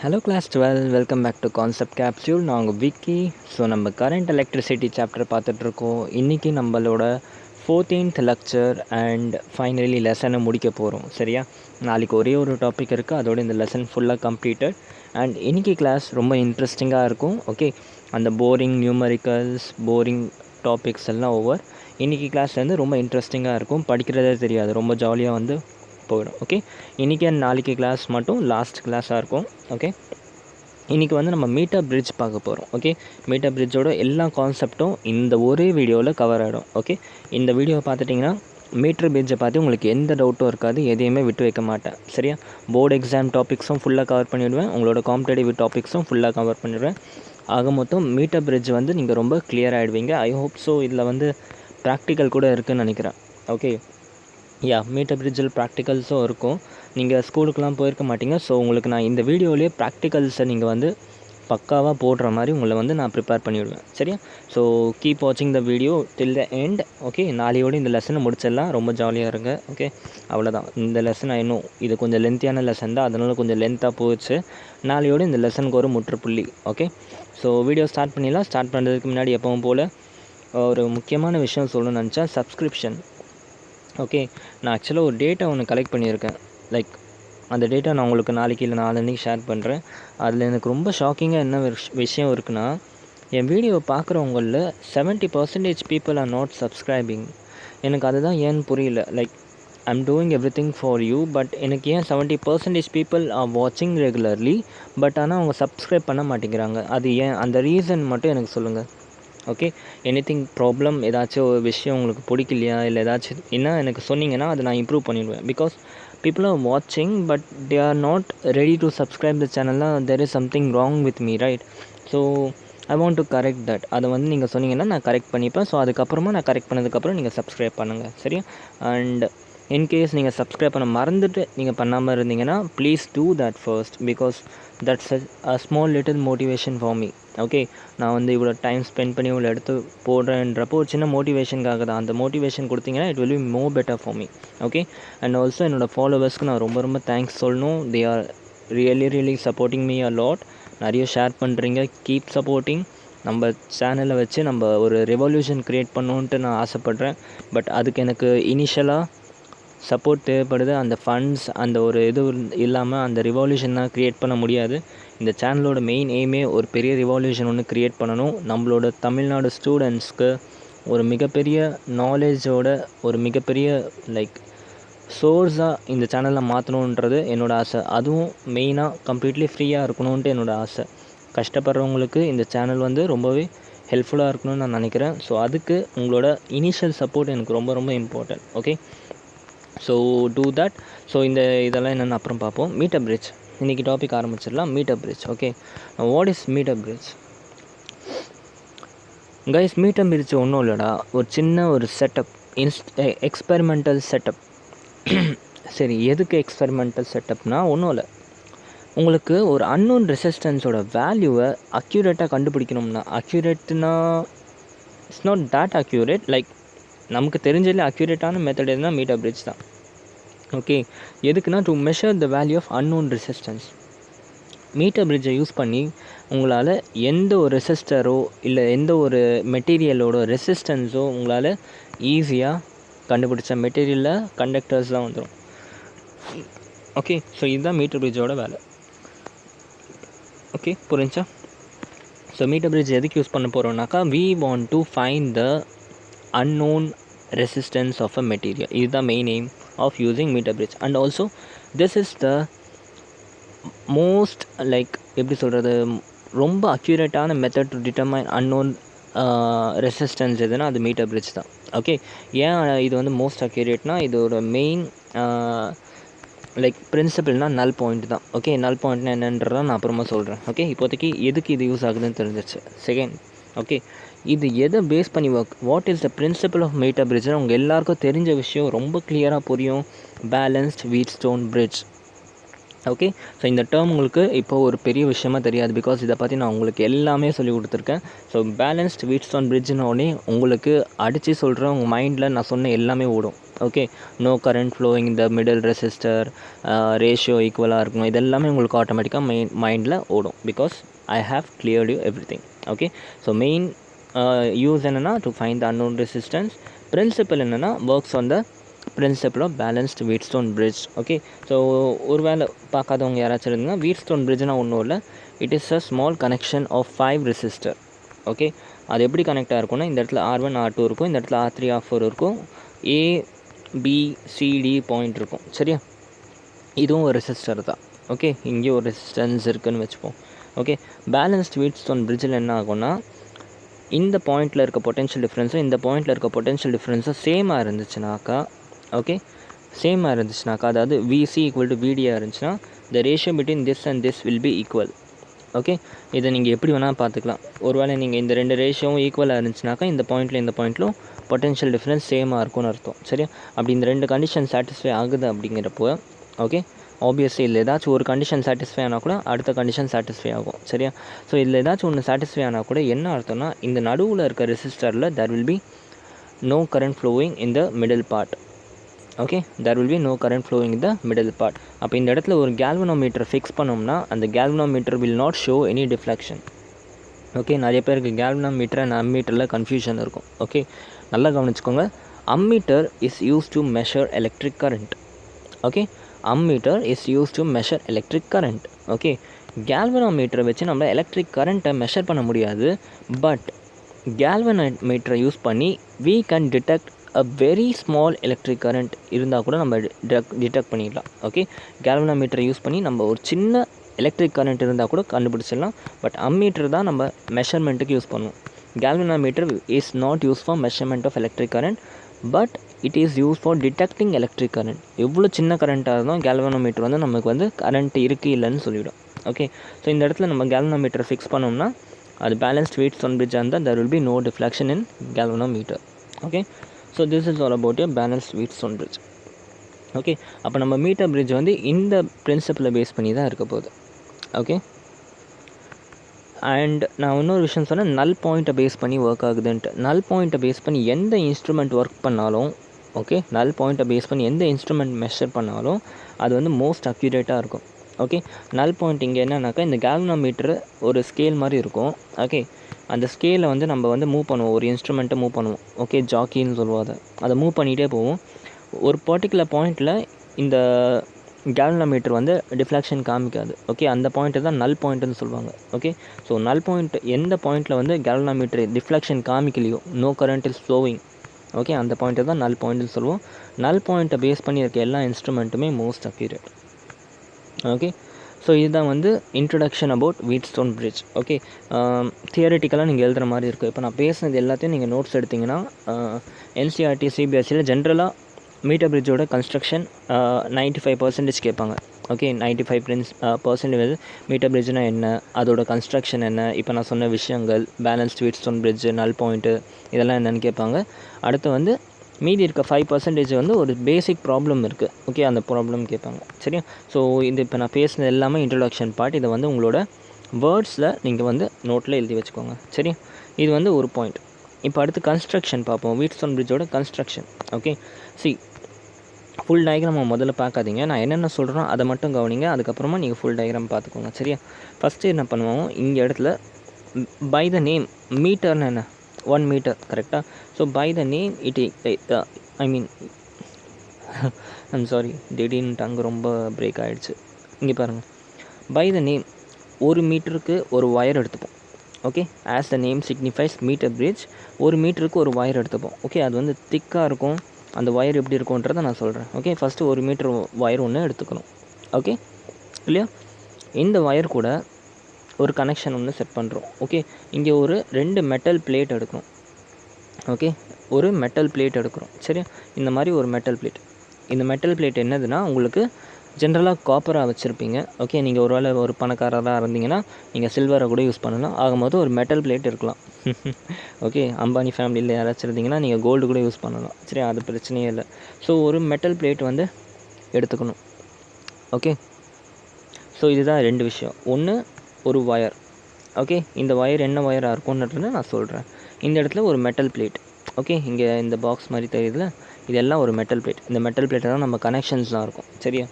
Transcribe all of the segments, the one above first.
Hello class 12, welcome back to Concept Capsule. நான் உங்கள் Vicky. So நம்ம கரண்ட் எலக்ட்ரிசிட்டி சாப்டர் பார்த்துட்ருக்கோம். இன்றைக்கி நம்மளோட 14th லெக்சர் அண்ட் ஃபைனலி லெசனை முடிக்க போகிறோம். சரியா, நாளைக்கு ஒரே ஒரு டாபிக் இருக்குது, அதோட இந்த லெசன் ஃபுல்லாக கம்ப்ளீட்டட். அண்ட் இன்றைக்கி கிளாஸ் ரொம்ப இன்ட்ரெஸ்டிங்காக இருக்கும். ஓகே, அந்த போரிங் நியூமரிக்கல்ஸ் போரிங் டாபிக்ஸ் எல்லாம் ஓவர். இன்றைக்கி கிளாஸ் வந்து ரொம்ப இன்ட்ரெஸ்டிங்காக இருக்கும், படிக்கிறதே தெரியாது, ரொம்ப ஜாலியாக வந்து போயிடும். ஓகே, இன்றைக்கி அண்ட் நாளைக்கு கிளாஸ் மட்டும் லாஸ்ட் கிளாஸாக இருக்கும். ஓகே, இன்றைக்கி வந்து நம்ம மீட்டர் பிரிட்ஜ் பார்க்க போகிறோம். ஓகே, மீட்டர் பிரிட்ஜோட எல்லா கான்செப்டும் இந்த ஒரே வீடியோவில் கவர் ஆகிடும். ஓகே, இந்த வீடியோவை பார்த்துட்டிங்கன்னா மீட்டர் பிரிட்ஜை பார்த்து உங்களுக்கு எந்த டவுட்டும் இருக்காது, எதையுமே விட்டு வைக்க மாட்டேன். சரியா, போர்டு எக்ஸாம் டாபிக்ஸும் ஃபுல்லாக கவர் பண்ணிவிடுவேன், உங்களோட காம்படேட்டிவ் டாபிக்ஸும் ஃபுல்லாக கவர் பண்ணிவிடுவேன். ஆக மொத்தம் மீட்டர் பிரிட்ஜ் வந்து நீங்கள் ரொம்ப கிளியர் ஆகிடுவீங்க. I hope so. இதில் வந்து ப்ராக்டிக்கல் கூட இருக்குதுன்னு நினைக்கிறேன். ஓகே, மீட்டர் பிரிட்ஜில் ப்ராக்டிகல்ஸும் இருக்கும். நீங்கள் ஸ்கூலுக்கெலாம் போயிருக்க மாட்டீங்க. ஸோ உங்களுக்கு நான் இந்த வீடியோலேயே ப்ராக்டிகல்ஸை நீங்கள் வந்து பக்காவாக போடுற மாதிரி உங்களை வந்து நான் ப்ரிப்பேர் பண்ணிவிடுவேன். சரியா, ஸோ கீப் வாட்சிங் the video till the end. Okay, நாளையோடு இந்த லெசனை முடிச்சிடலாம், ரொம்ப ஜாலியாக இருங்க. ஓகே, அவ்வளோதான். இந்த லெசன் இன்னும் இது கொஞ்சம் லென்த்தியான லெசன் தான், அதனால் கொஞ்சம் லென்த்தாக போச்சு. நாளையோடு இந்த லெசனுக்கு ஒரு முற்றுப்புள்ளி. ஓகே, ஸோ வீடியோ ஸ்டார்ட் பண்ணிடலாம். ஸ்டார்ட் பண்ணுறதுக்கு முன்னாடி எப்பவும் போல் ஒரு முக்கியமான விஷயம் சொல்லணும்னு நினச்சா சப்ஸ்கிரிப்ஷன். ஓகே, நான் ஆக்சுவலாக ஒரு டேட்டா ஒன்று கலெக்ட் பண்ணியிருக்கேன். லைக் அந்த டேட்டா நான் உங்களுக்கு நாளைக்கு இல்லை நாளன்னைக்கு ஷேர் பண்ணுறேன். அதில் எனக்கு ரொம்ப ஷாக்கிங்காக என்ன விஷயம் இருக்குன்னா, என் வீடியோவை பார்க்குறவங்களில் 70% பீப்புள் ஆர் நாட் சப்ஸ்கிரைபிங். எனக்கு அதுதான் ஏன்னு புரியல. Like I'm doing every thing for you, but எனக்கு ஏன் 70% பீப்புள் ஆர் வாட்சிங் ரெகுலர்லி, பட் ஆனால் அவங்க சப்ஸ்கிரைப் பண்ண மாட்டேங்கிறாங்க. அது ஏன், அந்த ரீசன் மட்டும் எனக்கு சொல்லுங்கள். ஓகே, எனிதிங் ப்ராப்ளம், ஏதாச்சும் ஒரு விஷயம் உங்களுக்கு பிடிக்கலையா, இல்லை ஏதாச்சும் என்ன எனக்கு சொன்னீங்கன்னா அதை நான் இம்ப்ரூவ் பண்ணிவிடுவேன். Because people are watching but they are not ready to subscribe the channel. There is something wrong with me, right? So I want to correct that. அதை வந்து நீங்கள் சொன்னீங்கன்னா நான் கரெக்ட் பண்ணிப்பேன். ஸோ அதுக்கப்புறமா நான் கரெக்ட் பண்ணதுக்கப்புறம் நீங்கள் சப்ஸ்கிரைப் பண்ணுங்கள். சரியா, அண்ட் இன்கேஸ் நீங்கள் சப்ஸ்கிரைப் பண்ண மறந்துட்டு நீங்கள் பண்ணாமல் இருந்தீங்கன்னா please do that first, because that's a small little motivation for me. Okay, நான் வந்து இவ்வளோ டைம் ஸ்பெண்ட் பண்ணி இவ்வளோ எடுத்து போடுறேன்றப்போ ஒரு சின்ன மோட்டிவேஷனுக்காக தான். அந்த மோட்டிவேஷன் கொடுத்தீங்கன்னா it will be more better for me. Okay, and also என்னோடய ஃபாலோவர்ஸ்க்கு நான் ரொம்ப ரொம்ப தேங்க்ஸ் சொல்லணும். They are really supporting me a lot. நிறைய ஷேர் பண்ணுறீங்க, கீப் சப்போர்ட்டிங். நம்ம சேனலை வச்சு நம்ம ஒரு ரெவல்யூஷன் க்ரியேட் பண்ணணுன்ட்டு நான் ஆசைப்பட்றேன். பட் அதுக்கு எனக்கு இனிஷியலாக சப்போர்ட் தேவைப்படுது. அந்த ஃபண்ட்ஸ் அந்த ஒரு இது இல்லாமல் அந்த ரிவால்யூஷனாக க்ரியேட் பண்ண முடியாது. இந்த சேனலோட மெயின் எய்மே ஒரு பெரிய ரிவால்யூஷன் ஒன்று க்ரியேட் பண்ணணும். நம்மளோட தமிழ்நாடு ஸ்டூடெண்ட்ஸ்க்கு ஒரு மிகப்பெரிய நாலேஜோட ஒரு மிகப்பெரிய லைக் சோர்ஸாக இந்த சேனலில் மாற்றணுன்றது என்னோடய ஆசை. அதுவும் மெயினாக கம்ப்ளீட்லி ஃப்ரீயாக இருக்கணுன்ட்டு என்னோடய ஆசை. கஷ்டப்படுறவங்களுக்கு இந்த சேனல் வந்து ரொம்பவே ஹெல்ப்ஃபுல்லாக இருக்கணும்னு நான் நினைக்கிறேன். ஸோ அதுக்கு உங்களோட இனிஷியல் சப்போர்ட் எனக்கு ரொம்ப ரொம்ப important. Okay, so do that. So இதெல்லாம் என்னென்னு அப்புறம் பார்ப்போம். மீட்டர் பிரிட்ஜ் இன்றைக்கி டாபிக் ஆரம்பிச்சிடலாம். Metre bridge. Okay, what is metre bridge guys? Metre bridge ஒன்றும் இல்லைடா, ஒரு சின்ன ஒரு செட்டப், எக்ஸ்பெரிமெண்டல் செட்டப். சரி, எதுக்கு எக்ஸ்பெரிமெண்டல் செட்டப்னா ஒன்றும் இல்லை, உங்களுக்கு ஒரு அன்னோன் ரெசிஸ்டன்ஸோட வேல்யூவை அக்யூரேட்டாக கண்டுபிடிக்கணும்னா, அக்யூரேட்னா it's not that accurate, like நமக்கு தெரிஞ்சதில் அக்யூரேட்டான மெத்தட் எதுனா மீட்டர் பிரிட்ஜ் தான். ஓகே, எதுக்குன்னா to measure the value of unknown resistance. Meter பிரிட்ஜை யூஸ் பண்ணி உங்களால் எந்த ஒரு ரெசிஸ்டரோ இல்லை எந்த ஒரு மெட்டீரியலோட ரெசிஸ்டன்ஸோ உங்களால் ஈஸியாக கண்டுபிடிச்ச மெட்டீரியலில் கண்டக்டர்ஸ் தான் வந்துடும். ஓகே, ஸோ இதுதான் மீட்டர் பிரிட்ஜோட வேலை. ஓகே, புரிஞ்சா? ஸோ மீட்டர் பிரிட்ஜ் எதுக்கு யூஸ் பண்ண போகிறோம்னாக்கா, we want to find the unknown resistance of a material. Is the main aim of using meter bridge. And also this is the most like எப்படி சொல்கிறது, ரொம்ப அக்யூரேட்டான method to determine unknown resistance எதுனா அது metre bridge தான். Okay, ஏன் இது வந்து மோஸ்ட் அக்யூரேட்னா இதோட மெயின் லைக் பிரின்சிபிள்னால் நல் பாயிண்ட் தான். ஓகே, நல் பாயிண்ட்னா என்னன்றதை நான் அப்புறமா சொல்கிறேன். ஓகே, இப்போதைக்கு எதுக்கு இது யூஸ் ஆகுதுன்னு தெரிஞ்சிச்சு. செகண்ட், ஓகே, இது எதை பேஸ் பண்ணி work, what is the principle of meter பிரிட்ஜ்னு உங்கள் எல்லாருக்கும் தெரிஞ்ச விஷயம், ரொம்ப கிளியராக புரியும். Balanced Wheatstone bridge. Okay, so இந்த டேர்ம் உங்களுக்கு இப்போ ஒரு பெரிய விஷயமாக தெரியாது, பிகாஸ் இதை பற்றி நான் உங்களுக்கு எல்லாமே சொல்லி கொடுத்துருக்கேன். ஸோ பேலன்ஸ்ட் வீட் ஸ்டோன் பிரிட்ஜ்னோடனே உங்களுக்கு அடித்து சொல்கிறேன், உங்கள் மைண்டில் நான் சொன்ன எல்லாமே ஓடும். ஓகே, நோ கரண்ட் ஃப்ளோயிங் இந்த மிடில் ரெசிஸ்டர், ரேஷியோ ஈக்குவலாக இருக்கணும், இதெல்லாமே உங்களுக்கு ஆட்டோமேட்டிக்காக மைண்டில் ஓடும். Because I have cleared you everything. Okay, so main use என்னென்னா to find the unknown resistance. Principle என்னென்னா works on the principle of balanced Wheatstone bridge. Okay, so ஒரு வேளை பார்க்காதவங்க யாராச்சும் இருந்தீங்கன்னா, வீட்ஸ்டோன் பிரிட்ஜ்னா ஒன்றும் இல்லை, it is a small connection of 5 resistor. Okay, அது எப்படி கனெக்ட் ஆகிருக்குன்னா, இந்த இடத்துல R1 R2 இருக்கும், இந்த இடத்துல R3 R4 இருக்கும், ABCD பாயிண்ட் இருக்கும். சரியா, இதுவும் ஒரு ரெசிஸ்டர் தான். ஓகே, இங்கேயும் ஒரு ரெசிஸ்டன்ஸ் இருக்குதுன்னு வச்சுப்போம். ஓகே, பேலன்ஸ்டு வீட்ஸ்டோன் பிரிட்ஜில் என்ன ஆகும்னா, இந்த பாயிண்டில் இருக்க பொட்டென்ஷியல் டிஃப்ரென்ஸும் இந்த பாயிண்டில் இருக்க பொட்டென்ஷியல் டிஃப்ரென்ஸும் சேமாக இருந்துச்சுனாக்கா, ஓகே, சேமாக இருந்துச்சுனாக்கா, அதாவது VC ஈக்குவல் டு VDயாக இருந்துச்சுன்னா, the ratio between this and this will be equal. Okay, இதை நீங்கள் எப்படி வேணால் பார்த்துக்கலாம். ஒருவேளை நீங்கள் இந்த ரெண்டு ரேஷியோவும் ஈக்குவலாக இருந்துச்சுனாக்கா, இந்த பாயிண்ட்டில் இந்த பாயிண்ட்லும் பொட்டென்ஷியல் டிஃப்ரென்ஸ் சேமாக இருக்கும்னு அர்த்தம். சரியா, அப்படி இந்த ரெண்டு கண்டிஷன் சாட்டிஸ்ஃபை ஆகுது அப்படிங்கிறப்போ, ஓகே, ஆப்வியஸ்லி இதில் ஏதாச்சும் ஒரு கண்டிஷன் சாட்டிஸ்ஃபை ஆனால் கூட அடுத்த கண்டிஷன் சாட்டிஸ்ஃபை ஆகும். சரியா, ஸோ இதில் ஏதாச்சும் ஒன்று சாட்டிஸ்ஃபை ஆனால் கூட என்ன அர்த்தம்னா, இந்த நடுவில் இருக்க ரெசிஸ்டரில் there will be no current flowing in the middle part. Okay, there will be no current flowing in the middle part. அப்போ இந்த இடத்துல ஒரு கேல்வனோமீட்டர் ஃபிக்ஸ் பண்ணோம்னா, அந்த galvanometer will not show any deflection. Okay, நிறைய பேருக்கு கேல்வனோமீட்டர் அண்ட் அம்மீட்டரில் confusion இருக்கும். ஓகே, நல்லா கவனிச்சுக்கோங்க. Ammeter is use to measure electric current. Okay, ammeter is use to measure electric current. Okay, கேல்வனோமீட்டரை வச்சு நம்ம எலக்ட்ரிக் கரண்ட்டை மெஷர் பண்ண முடியாது. பட் கேல்வனோமீட்டரை யூஸ் பண்ணி we can detect a very small electric current இருந்தால் கூட நம்ம டிடெக்ட் பண்ணிடலாம். ஓகே, கேல்வனோமீட்டரை யூஸ் பண்ணி நம்ம ஒரு சின்ன எலக்ட்ரிக் கரண்ட் இருந்தால் கூட கண்டுபிடிச்சிடலாம். பட் அம்மீட்டர் தான் நம்ம மெஷர்மெண்ட்டுக்கு யூஸ் பண்ணுவோம். Galvanometer is not use for measurement of electric current, but it is use for detecting electric current. எவ்வளோ சின்ன கரண்ட்டாக இருந்தாலும் கேல்வனோமீட்டர் வந்து நமக்கு வந்து கரண்ட் இருக்குது இல்லைன்னு சொல்லிவிடும். ஓகே, ஸோ இந்த இடத்துல நம்ம கேல்வனோமீட்டர் ஃபிக்ஸ் பண்ணோம்னா, அது பேலன்ஸ்ட் வீட்ஸ்டோன் பிரிட்ஜாக இருந்தால் there will be no deflection in galvanometer. Okay, so this is all about a balanced Wheatstone bridge. Okay, அப்போ நம்ம மீட்டர் பிரிட்ஜ் வந்து இந்த பிரின்சிபலை பேஸ் பண்ணி தான் இருக்க போகுது. ஓகே, அண்ட் நான் இன்னொரு விஷயம் சொன்னேன், நல் பாயிண்ட்டை பேஸ் பண்ணி ஒர்க் ஆகுதுன்ட்டு. நல் பாயிண்ட்டை பேஸ் பண்ணி எந்த இன்ஸ்ட்ருமெண்ட் ஒர்க் பண்ணாலும், ஓகே, நல் பாயிண்ட்டை பேஸ் பண்ணி எந்த இன்ஸ்ட்ருமெண்ட் மெஷர் பண்ணாலும் அது வந்து மோஸ்ட் அக்யூரேட்டாக இருக்கும். ஓகே, நல் பாயிண்ட் இங்கே என்னன்னாக்கா, இந்த கேல்வனோமீட்டர் ஒரு ஸ்கேல் மாதிரி இருக்கும். ஓகே, அந்த ஸ்கேலை வந்து நம்ம வந்து மூவ் பண்ணுவோம், ஒரு இன்ஸ்ட்ருமெண்ட்டை மூவ் பண்ணுவோம். ஓகே, ஜாக்கின்னு சொல்லுவோம். அதை மூவ் பண்ணிகிட்டே போவோம். ஒரு பர்டிகுலர் பாயிண்ட்டில் இந்த கேல்வனோமீட்டர் வந்து டிஃப்ளெக்ஷன் காமிக்காது. ஓகே, அந்த பாயிண்ட்டு தான் நல் பாயிண்ட்டுன்னு சொல்லுவாங்க. ஓகே, ஸோ நல் பாயிண்ட் எந்த பாயிண்ட்டில் வந்து கேல்வனோமீட்டர் டிஃப்ளெக்ஷன் காமிக்கலையோ, no current is flowing, okay, அந்த பாயிண்ட்டை தான் நல் பாயிண்ட்டுன்னு சொல்லுவோம். நல் பாயிண்ட்டை பேஸ் பண்ணி இருக்க எல்லா இன்ஸ்ட்ருமெண்ட்டுமே மோஸ்ட் அக்யூரேட். ஓகே, ஸோ இதுதான் வந்து introduction about Wheatstone bridge. Okay, தியரிட்டிக்கலாக நீங்கள் எழுதுகிற மாதிரி இருக்குது. இப்போ நான் பேசுனது எல்லாத்தையும் நீங்கள் நோட்ஸ் எடுத்திங்கன்னா, NCERT CBSEயில் ஜென்ரலாக மீட்டர் பிரிட்ஜோட கன்ஸ்ட்ரக்ஷன் 95% கேட்பாங்க. ஓகே, 95% மீட்டர் பிரிட்ஜ்னா என்ன, அதோட கன்ஸ்ட்ரக்ஷன் என்ன, இப்போ நான் சொன்ன விஷயங்கள், பேலன்ஸ்ட் வீட்ஸ்டோன் பிரிட்ஜ், நல் பாயிண்ட்டு, இதெல்லாம் என்னென்னு கேட்பாங்க. அடுத்து வந்து மீதி இருக்க 5% வந்து ஒரு பேசிக் ப்ராப்ளம் இருக்குது. ஓகே, அந்த ப்ராப்ளம் கேட்பாங்க. சரியா, ஸோ இது இப்போ நான் பேசினது எல்லாமே இன்ட்ரடக்ஷன் பார்ட். இதை வந்து உங்களோட வேர்ட்ஸில் நீங்கள் வந்து நோட்டில் எழுதி வச்சுக்கோங்க. சரியா, இது வந்து ஒரு பாயிண்ட். இப்போ அடுத்து கன்ஸ்ட்ரக்ஷன் பார்ப்போம், வீட்ஸ்டோன் பிரிட்ஜோட கன்ஸ்ட்ரக்ஷன். ஓகே, ஃபுல் டயக்ராம் முதல்ல பார்க்காதீங்க, நான் என்னென்ன சொல்கிறேனோ அதை மட்டும் கவனிங்க. அதுக்கப்புறமா நீங்கள் ஃபுல் டயக்ராம் பார்த்துக்கோங்க. சரியா, ஃபஸ்ட்டு என்ன பண்ணுவோம், இங்கே இடத்துல பை த நேம், மீட்டர்னு என்ன, 1 மீட்டர் கரெக்டாக. So by the name it I mean I'm sorry, திடீர்னு டங்கு ரொம்ப பிரேக் ஆகிடுச்சு. இங்கே பாருங்கள், பை த நேம் 1 மீட்டருக்கு ஒரு ஒயர் எடுத்துப்போம். Okay, as the name signifies metre bridge, 1 மீட்டருக்கு ஒரு ஒயர் எடுத்துப்போம். ஓகே, அது வந்து திக்காக இருக்கும். அந்த ஒயர் எப்படி இருக்குன்றதை நான் சொல்கிறேன். ஓகே, ஃபஸ்ட்டு 1 மீட்டர் ஒயர் ஒன்று எடுத்துக்கணும். ஓகே இல்லையா, இந்த ஒயர் கூட ஒரு கனெக்ஷன் ஒன்று செட் பண்ணுறோம். ஓகே, இங்கே ஒரு 2 மெட்டல் பிளேட் எடுக்கணும். ஓகே, ஒரு மெட்டல் பிளேட் எடுக்கிறோம். சரியா, இந்த மாதிரி ஒரு மெட்டல் பிளேட். இந்த மெட்டல் பிளேட் என்னதுன்னா, உங்களுக்கு ஜென்ரலாக காப்பராக வச்சுருப்பீங்க. ஓகே, நீங்கள் ஒரு வேளை ஒரு பணக்காரராக இருந்தீங்கன்னா நீங்கள் சில்வரை கூட யூஸ் பண்ணலாம். ஆகும்போது ஒரு மெட்டல் பிளேட் இருக்கலாம். ஓகே, அம்பானி ஃபேமிலியில் யாராச்சும் இருந்தீங்கன்னா நீங்கள் கோல்டு கூட யூஸ் பண்ணலாம். சரி, அது பிரச்சனையே இல்லை. ஸோ ஒரு மெட்டல் பிளேட் வந்து எடுத்துக்கணும். ஓகே, ஸோ இதுதான் 2 விஷயம். ஒன்று ஒரு ஒயர். ஓகே, இந்த ஒயர் என்ன ஒயராக இருக்கும்ன்றது நான் சொல்கிறேன். இந்த இடத்துல ஒரு மெட்டல் பிளேட். ஓகே, இங்கே இந்த பாக்ஸ் மாதிரி தெரியுதுல, இதெல்லாம் ஒரு மெட்டல் பிளேட். இந்த மெட்டல் பிளேட்டில் தான் நம்ம கனெக்ஷன்ஸ்லாம் இருக்கும். சரியா?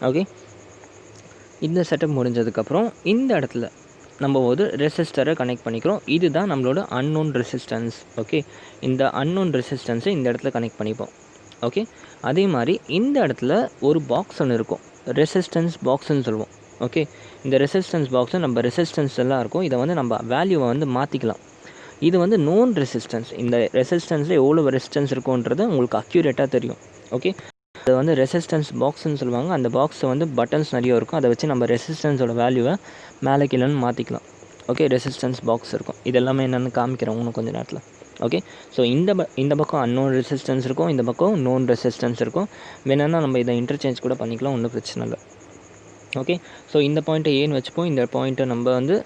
ஓகே, இந்த செட்டப் முடிஞ்சதுக்கப்புறம் இந்த இடத்துல நம்ம ஒரு ரெசிஸ்டரை கனெக்ட் பண்ணிக்கிறோம். இதுதான் நம்மளோட அன்னோன் ரெசிஸ்டன்ஸ். ஓகே, இந்த அன்னோன் ரெசிஸ்டன்ஸை இந்த இடத்துல கனெக்ட் பண்ணிப்போம். ஓகே, அதே மாதிரி இந்த இடத்துல ஒரு பாக்ஸ் ஒன்று இருக்கும், ரெசிஸ்டன்ஸ் பாக்ஸ்ன்னு சொல்லுவோம். ஓகே, இந்த ரெசிஸ்டன்ஸ் பாக்ஸை நம்ம ரெசிஸ்டன்ஸ் எல்லாம் இருக்கும், இதை வந்து நம்ம வேல்யூவை வந்து மாற்றிக்கலாம். இது வந்து நோன் ரெசிஸ்டன்ஸ். இந்த ரெசிஸ்டன்ஸில் எவ்வளோ ரெசிஸ்டன்ஸ் இருக்குன்றது உங்களுக்கு அக்யூரேட்டாக தெரியும். ஓகே, அது வந்து ரெசிஸ்டன்ஸ் பாக்ஸ்ன்னு சொல்லுவாங்க. அந்த பாக்ஸை வந்து பட்டன்ஸ் நிறைய இருக்கும், அதை வச்சு நம்ம ரெசிஸ்டன்ஸோட வேல்யூவை மேலே கீழேன்னு மாற்றிக்கலாம். ஓகே, ரெசிஸ்டன்ஸ் பாக்ஸ் இருக்கும். இதெல்லாமே என்னென்னு காமிக்கிறேன் இன்னும் கொஞ்சம் நேரத்தில். ஓகே, ஸோ இந்த பக்கம் அன்னோன் ரெசிஸ்டன்ஸ் இருக்கும், இந்த பக்கம் நோன் ரெசிஸ்டன்ஸ் இருக்கும். வேணும்னா நம்ம இதை இன்டர்சேஞ்ச் கூட பண்ணிக்கலாம், ஒன்றும் பிரச்சனை இல்லை. ஓகே, ஸோ இந்த பாயிண்ட்டை ஏன்னு வச்சுப்போம், இந்த பாயிண்ட்டை நம்ம வந்து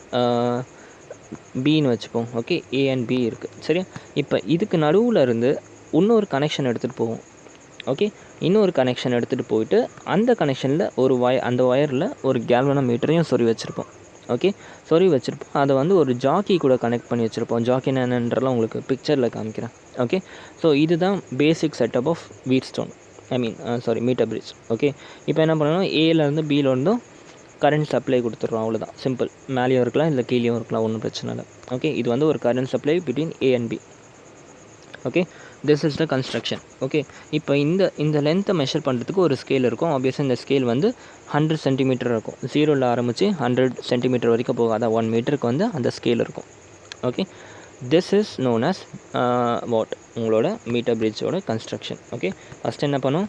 பின்னு வச்சுப்போம். ஓகே, ஏ அண்ட் பி இருக்குது. சரியா? இப்போ இதுக்கு நடுவில் இருந்து இன்னொரு கனெக்ஷன் எடுத்துகிட்டு போவோம். ஓகே, இன்னொரு கனெக்ஷன் எடுத்துகிட்டு போயிட்டு அந்த கனெக்ஷனில் ஒரு அந்த ஒயரில் ஒரு கேல்வனோமீட்டரையும் சொருவி வச்சுருப்போம். ஓகே, சொருவி வச்சுருப்போம். அதை வந்து ஒரு ஜாக்கி கூட கனெக்ட் பண்ணி வச்சுருப்போம். ஜாக்கி என்னன்றலாம் உங்களுக்கு பிக்சரில் காமிக்கிறேன். ஓகே, ஸோ இதுதான் basic setup of Wheatstone, meter bridge. Okay, இப்போ என்ன பண்ணணும், ஏலேருந்து பியில் இருந்தும் கரண்ட் சப்ளை கொடுத்துட்றோம், அவ்வளோதான். சிம்பிள். மேலேயும் இருக்கலாம், இல்லை கீழேயும் இருக்கலாம், ஒன்றும் பிரச்சனை இல்லை. ஓகே, இது வந்து ஒரு current supply between A and B. Okay, this is the construction. Okay, இப்போ இந்த லென்த்தை மெஷர் பண்ணுறதுக்கு ஒரு ஸ்கேல் இருக்கும். ஆப்வியஸாக இந்த ஸ்கேல் வந்து 100 சென்டிமீட்டர் இருக்கும். 0ல் ஆரம்பித்து 100 சென்டிமீட்டர் வரைக்கும் போகும். அதான் 1 மீட்டருக்கு வந்து அந்த ஸ்கேல் இருக்கும். Okay, this is known as what உங்களோட மீட்டர் பிரிட்ஜோட கன்ஸ்ட்ரக்ஷன். ஓகே, ஃபஸ்ட் என்ன பண்ணோம்,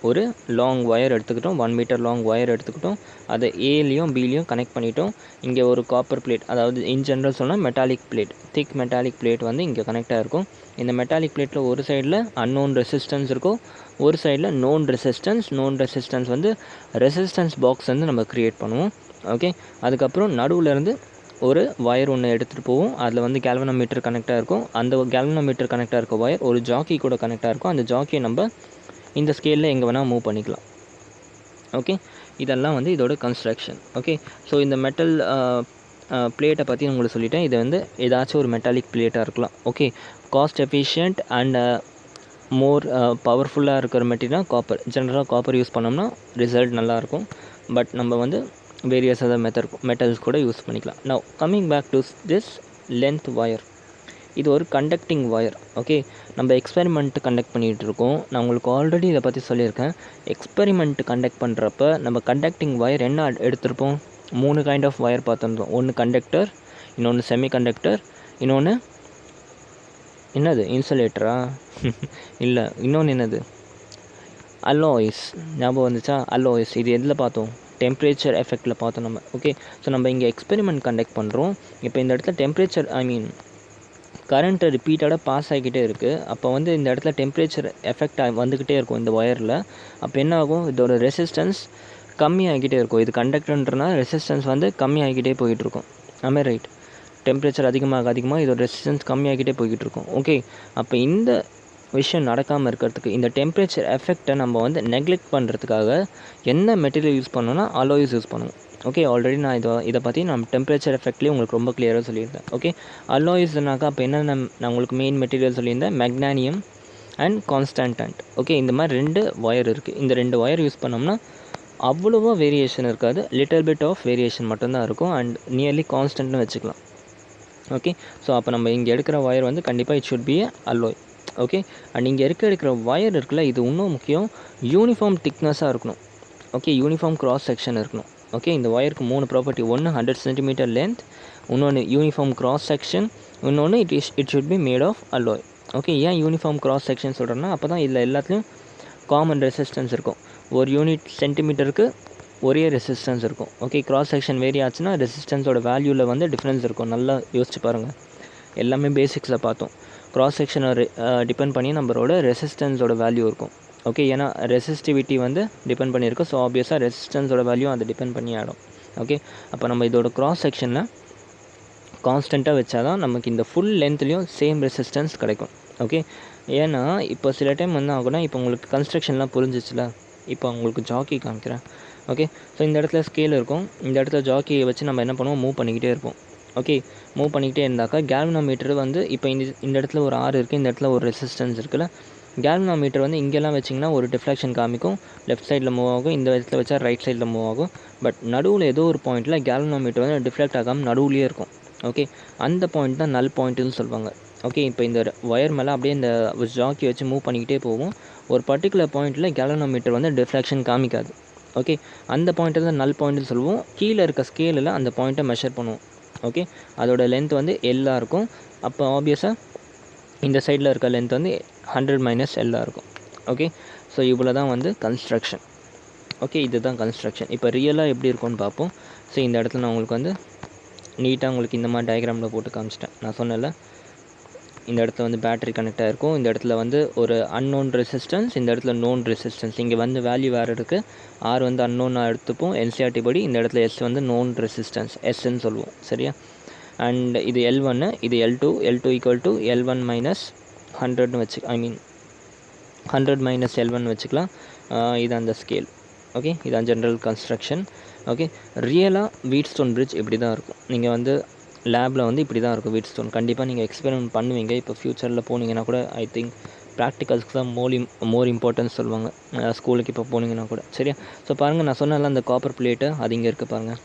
ஒரு லாங் ஒயர் எடுத்துக்கிட்டோம், 1 மீட்டர் லாங் ஒயர் எடுத்துக்கிட்டோம், அதை ஏலையும் பிலையும் கனெக்ட் பண்ணிட்டோம். இங்கே ஒரு காப்பர் பிளேட், அதாவது இன் ஜென்ரல் சொன்னால் மெட்டாலிக் பிளேட், திக் மெட்டாலிக் பிளேட் வந்து இங்கே கனெக்டாக இருக்கும். இந்த மெட்டாலிக் பிளேட்டில் ஒரு சைடில் அன்னோன் ரெசிஸ்டன்ஸ் இருக்கும், ஒரு சைடில் நோன் ரெசிஸ்டன்ஸ் வந்து ரெசிஸ்டன்ஸ் பாக்ஸ் வந்து நம்ம க்ரியேட் பண்ணுவோம். ஓகே, அதுக்கப்புறம் நடுவில் இருந்து ஒரு ஒயர் ஒன்று எடுத்துகிட்டு போவோம். அதில் வந்து கேல்வனோமீட்டர் கனெக்டாக இருக்கும். அந்த கேல்வனோமீட்டர் கனெக்டாக இருக்க ஒயர் ஒரு ஜாக்கி கூட கனெக்டாக இருக்கும். அந்த ஜாக்கியை நம்ம இந்த ஸ்கேலில் எங்கே வேணால் மூவ் பண்ணிக்கலாம். ஓகே, இதெல்லாம் வந்து இதோட கன்ஸ்ட்ரக்ஷன். ஓகே, ஸோ இந்த மெட்டல் பிளேட்டை பற்றி உங்களுக்கு சொல்லிட்டேன். இது வந்து ஏதாச்சும் ஒரு மெட்டாலிக் பிளேட்டாக இருக்கலாம். Okay, cost efficient and more பவர்ஃபுல்லாக இருக்கிற மெட்டீரியல் காப்பர். ஜென்ரலாக காப்பர் யூஸ் பண்ணோம்னா ரிசல்ட் நல்லாயிருக்கும். பட் நம்ம வந்து வேரியஸ் அதர் மெட்டல்ஸ் கூட யூஸ் பண்ணிக்கலாம். Now coming back to this length wire. இது ஒரு கண்டக்டிங் ஒயர். ஓகே, நம்ம எக்ஸ்பெரிமெண்ட் கண்டக்ட் பண்ணிகிட்டு இருக்கோம். நான் உங்களுக்கு ஆல்ரெடி இதை பற்றி சொல்லியிருக்கேன். எக்ஸ்பெரிமெண்ட் கண்டக்ட் பண்ணுறப்ப நம்ம கண்டக்டிங் ஒயர் என்ன எடுத்திருப்போம், 3 கைண்ட் ஆஃப் ஒயர் பார்த்துருந்தோம். ஒன்று கண்டக்டர், இன்னொன்று செமி கண்டக்டர், இன்னொன்று என்னது இன்சுலேட்டரா இல்லை, இன்னொன்று என்னது அலோய்ஸ். ஞாபகம் வந்துச்சா? அலோய்ஸ். இது எதில் பார்த்தோம், டெம்பரேச்சர் எஃபெக்டில் பார்த்தோம் நம்ம. ஓகே, ஸோ நம்ம இங்கே எக்ஸ்பெரிமெண்ட் கண்டக்ட் பண்ணுறோம். இப்போ இந்த இடத்துல டெம்பரேச்சர் கரண்ட்டு ரிப்பீட்டடாக பாஸ் ஆகிக்கிட்டே இருக்குது. அப்போ வந்து இந்த இடத்துல டெம்பரேச்சர் எஃபெக்ட் வந்துக்கிட்டே இருக்கும் இந்த ஒயரில். அப்போ என்ன ஆகும், இதோட ரெசிஸ்டன்ஸ் கம்மியாகிக்கிட்டே இருக்கும். இது கண்டக்டர்ன்றனால ரெசிஸ்டன்ஸ் வந்து கம்மியாகிக்கிட்டே போயிட்டுருக்கும். ஆமே ரைட். டெம்பரேச்சர் அதிகமாக இதோட ரெசிஸ்டன்ஸ் கம்மியாகிக்கிட்டே போய்கிட்டு இருக்கும். ஓகே, அப்போ இந்த விஷயம் நடக்காமல் இருக்கிறதுக்கு, இந்த டெம்பரேச்சர் எஃபெக்டை நம்ம வந்து நெக்லெக்ட் பண்ணுறதுக்காக என்ன மெட்டீரியல் யூஸ் பண்ணோன்னா அலோய்ஸ் யூஸ் பண்ணுவோம். ஓகே, ஆல்ரெடி நான் இதை பற்றி நான் டெம்பரேச்சர் எஃபெக்ட்லேயே உங்களுக்கு ரொம்ப கிளியராக சொல்லியிருந்தேன். ஓகே, அலாய்ஸ்னாக்கா அப்போ என்னென்ன நான் உங்களுக்கு மெயின் மெட்டீரியல் சொல்லியிருந்தேன், மேக்னானியம் அண்ட் கான்ஸ்டன்டன்ட். ஓகே, இந்த மாதிரி 2 ஒயர் இருக்குது. இந்த 2 ஒயர் யூஸ் பண்ணோம்னா அவ்வளோவா வேரியேஷன் இருக்காது, லிட்டில் பிட் ஆஃப் வேரியேஷன் மட்டும்தான் இருக்கும் அண்ட் நியர்லி கான்ஸ்டன்ட்னு வச்சுக்கலாம். ஓகே, ஸோ அப்போ நம்ம இங்கே எடுக்கிற ஒயர் வந்து கண்டிப்பாக it should be alloy. Okay, and இங்கே எடுக்கிற ஒயர் இருக்குல்ல, இது இன்னும் முக்கியம், யூனிஃபார்ம் திக்னஸாக இருக்கணும். ஓகே, யூனிஃபார்ம் கிராஸ் செக்ஷன் இருக்கணும். ஓகே, இந்த ஒயருக்கு 3 ப்ராப்பர்ட்டி. ஒன்று 100 சென்டிமீட்டர் லென்த், இன்னொன்று யூனிஃபார்ம் கிராஸ் செக்ஷன், இன்னொன்று it should be made of alloy. Okay, ஏன் யூனிஃபார்ம் கிராஸ் செக்ஷன் சொல்கிறேன்னா அப்போ தான் இதில் எல்லாத்துலேயும் காமன் ரெசிஸ்டன்ஸ் இருக்கும். ஒரு யூனிட் சென்டிமீட்டருக்கு ஒரே ரெசிஸ்டன்ஸ் இருக்கும். ஓகே, கிராஸ் செக்ஷன் வேரி ஆச்சுன்னா ரெசிஸ்டன்ஸோட வேல்யூவில் வந்து டிஃப்ரென்ஸ் இருக்கும். நல்லா யோசிச்சு பாருங்கள். எல்லாமே பேசிக்ஸில் பார்த்தோம். கிராஸ் செக்ஷனை டிபெண்ட் பண்ணி நம்மளோட ரெசிஸ்டன்ஸோட வேல்யூ இருக்கும். ஓகே, ஏன்னா ரெசிஸ்டிவிட்டி வந்து டிபெண்ட் பண்ணியிருக்கோம். ஸோ ஆப்வியஸாக ரெசிஸ்டன்ஸோட வேல்யூ அதை டிபெண்ட் பண்ணி ஆடும். ஓகே, அப்போ நம்ம இதோட கிராஸ் செக்ஷனில் கான்ஸ்டண்ட்டாக வச்சா தான் நமக்கு இந்த ஃபுல் லென்த்லேயும் சேம் ரெசிஸ்டன்ஸ் கிடைக்கும். ஓகே, ஏன்னா இப்போ சில டைம் என்ன ஆகுனா, இப்போ உங்களுக்கு கன்ஸ்ட்ரக்ஷன்லாம் புரிஞ்சிச்சுல, இப்போ உங்களுக்கு ஜாக்கி காமிக்கிறேன். ஓகே, ஸோ இந்த இடத்துல ஸ்கேல் இருக்கும். இந்த இடத்துல ஜாக்கியை வச்சு நம்ம என்ன பண்ணுவோம், மூவ் பண்ணிக்கிட்டே இருப்போம். ஓகே, மூவ் பண்ணிக்கிட்டே இருந்தாக்கா கேல்வனோமீட்டர் வந்து இப்போ இந்த இடத்துல ஒரு R இருக்குது, இந்த இடத்துல ஒரு ரெசிஸ்டன்ஸ் இருக்குல்ல, கேல்வனோமீட்டர் வந்து இங்கெல்லாம் வச்சிங்கன்னா ஒரு டிஃப்ளெக்ஷன் காமிக்கும், லெஃப்ட் சைடில் மூவ் ஆகும், இந்த இடத்துல வச்சா ரைட் சைடில் மூவ் ஆகும். பட் நடுவில் ஏதோ ஒரு பாயிண்ட்டில் கேல்வனோமீட்டர் வந்து டிஃப்ளெக்ட் ஆகாமல் நடுவுலேயே இருக்கும். ஓகே, அந்த பாயிண்ட் தான் நல் பாயிண்ட்டுன்னு சொல்லுவாங்க. ஓகே, இப்போ இந்த ஒயர் மேலே அப்படியே இந்த ஜாக்கி வச்சு மூவ் பண்ணிக்கிட்டே போகும். ஒரு பர்டிகுலர் பாயிண்ட்டில் கேல்வனோமீட்டர் வந்து டிஃப்ளெக்ஷன் காமிக்காது. ஓகே, அந்த பாயிண்ட்டை தான் நல் பாயிண்ட்டுன்னு சொல்லுவோம். கீழே இருக்க ஸ்கேலில் அந்த பாயிண்ட்டை மெஷர் பண்ணுவோம். ஓகே, அதோட லென்த் வந்து எல்லாக இருக்கும். அப்போ ஆப்வியஸாக இந்த சைடில் இருக்க லென்த் வந்து 100 - எல்லாக இருக்கும். ஓகே, ஸோ இவ்வளோ தான் வந்து கன்ஸ்ட்ரக்ஷன். ஓகே, இதுதான் கன்ஸ்ட்ரக்ஷன். இப்போ ரியலாக எப்படி இருக்கும்னு பார்ப்போம். ஸோ இந்த இடத்துல நான் உங்களுக்கு வந்து நீட்டாக உங்களுக்கு இந்த மாதிரி டயக்ராமில் போட்டு காமிச்சிட்டேன். நான் சொன்னேன்ல, இந்த இடத்துல வந்து பேட்டரி கனெக்ட் ஆகிருக்கும், இந்த இடத்துல வந்து ஒரு அன்னோன் ரெசிஸ்டன்ஸ், இந்த இடத்துல நோன் ரெசிஸ்டன்ஸ். இங்கே வந்து வேல்யூ வேறு இருக்குது. ஆர் வந்து அன்னோனாக எடுத்துப்போம் என்சிஆர்டி படி. இந்த இடத்துல எஸ் வந்து நோன் ரெசிஸ்டன்ஸ், எஸ்ன்னு சொல்லுவோம். சரியா? அண்ட் இது L1, இது L2. L2 = L1 - 100ன்னு வச்சு, 100 - L1 வச்சுக்கலாம். இது அந்த ஸ்கேல். ஓகே, இதான் ஜென்ரல் கன்ஸ்ட்ரக்ஷன். ஓகே, ரியலாக வீட்ஸ்டோன் பிரிட்ஜ் இப்படி தான் இருக்கும். நீங்கள் வந்து லேபில் வந்து இப்படி தான் இருக்கும் வீட்ஸ்டோன். கண்டிப்பாக நீங்கள் எக்ஸ்பெரிமெண்ட் பண்ணுவீங்க. இப்போ ஃப்யூச்சரில் போனீங்கன்னா கூட ஐ திங்க் ப்ராக்டிகல்ஸ்க்கு தான் மோர் இம்பார்ட்டன்ஸ் சொல்லுவாங்க, ஸ்கூலுக்கு இப்போ போனீங்கன்னா கூட. சரியா? ஸோ பாருங்கள், நான் சொன்னால அந்த காப்பர் பிளேட்டு அது இங்கே இருக்குது பாருங்கள்.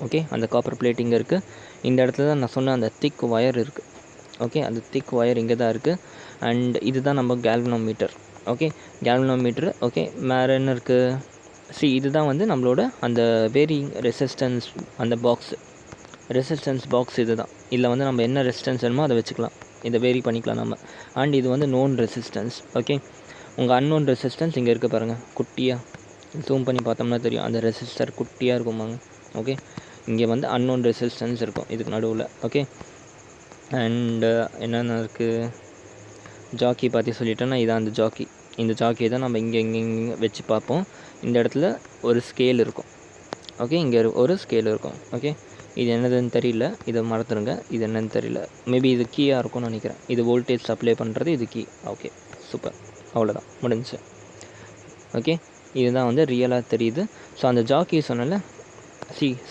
ஓகே, அந்த காப்பர் பிளேட் இங்கே இருக்குது. இந்த இடத்துல தான் நான் சொன்ன அந்த திக் ஒயர் இருக்குது. ஓகே, அந்த திக் ஒயர் இங்கே தான் இருக்குது. அண்ட் இதுதான் நம்ம கேல்வனோமீட்டர். ஓகே, கேல்வனோமீட்ரு. ஓகே, வேறு என்ன இருக்குது? இதுதான் வந்து நம்மளோட அந்த வேரியிங் ரெசிஸ்டன்ஸ், அந்த ரெசிஸ்டன்ஸ் பாக்ஸ் இது தான். இதில் வந்து நம்ம என்ன ரெசிஸ்டன்ஸ் வேணுமோ அதை வச்சுக்கலாம், இதை வேரி பண்ணிக்கலாம் நம்ம. அண்ட் இது வந்து நோன் ரெசிஸ்டன்ஸ். ஓகே, உங்கள் அன்னோன் ரெசிஸ்டன்ஸ் இங்கே இருக்குது பாருங்கள், குட்டியாக ஜூம் பண்ணி பார்த்தோம்னா தெரியும். அந்த ரெசிஸ்டர் குட்டியாக இருக்குமாங்க. ஓகே, இங்கே வந்து அன்னோன் ரெசிஸ்டன்ஸ் இருக்கும் இதுக்கு நடுவில். ஓகே, அண்டு என்னென்ன இருக்குது? ஜாக்கி பற்றி சொல்லிட்டேன்னா இதான் அந்த ஜாக்கி. இந்த ஜாக்கியை தான் நம்ம இங்கே வச்சு பார்ப்போம். இந்த இடத்துல ஒரு ஸ்கேல் இருக்கும். ஓகே, இங்கே ஒரு ஸ்கேல் இருக்கும். ஓகே, இது என்னதுன்னு தெரியல, இதை மறந்துடுங்க. இது என்னன்னு தெரியல, மேபி இது கீயாக இருக்கும்னு நினைக்கிறேன். இது வோல்டேஜ் சப்ளை பண்ணுறது, இது கீ. ஓகே, சூப்பர், அவ்வளோதான், முடிஞ்சிச்சு. ஓகே, இதுதான் வந்து ரியலாக தெரியுது. ஸோ அந்த ஜாக்கி சொன்னல,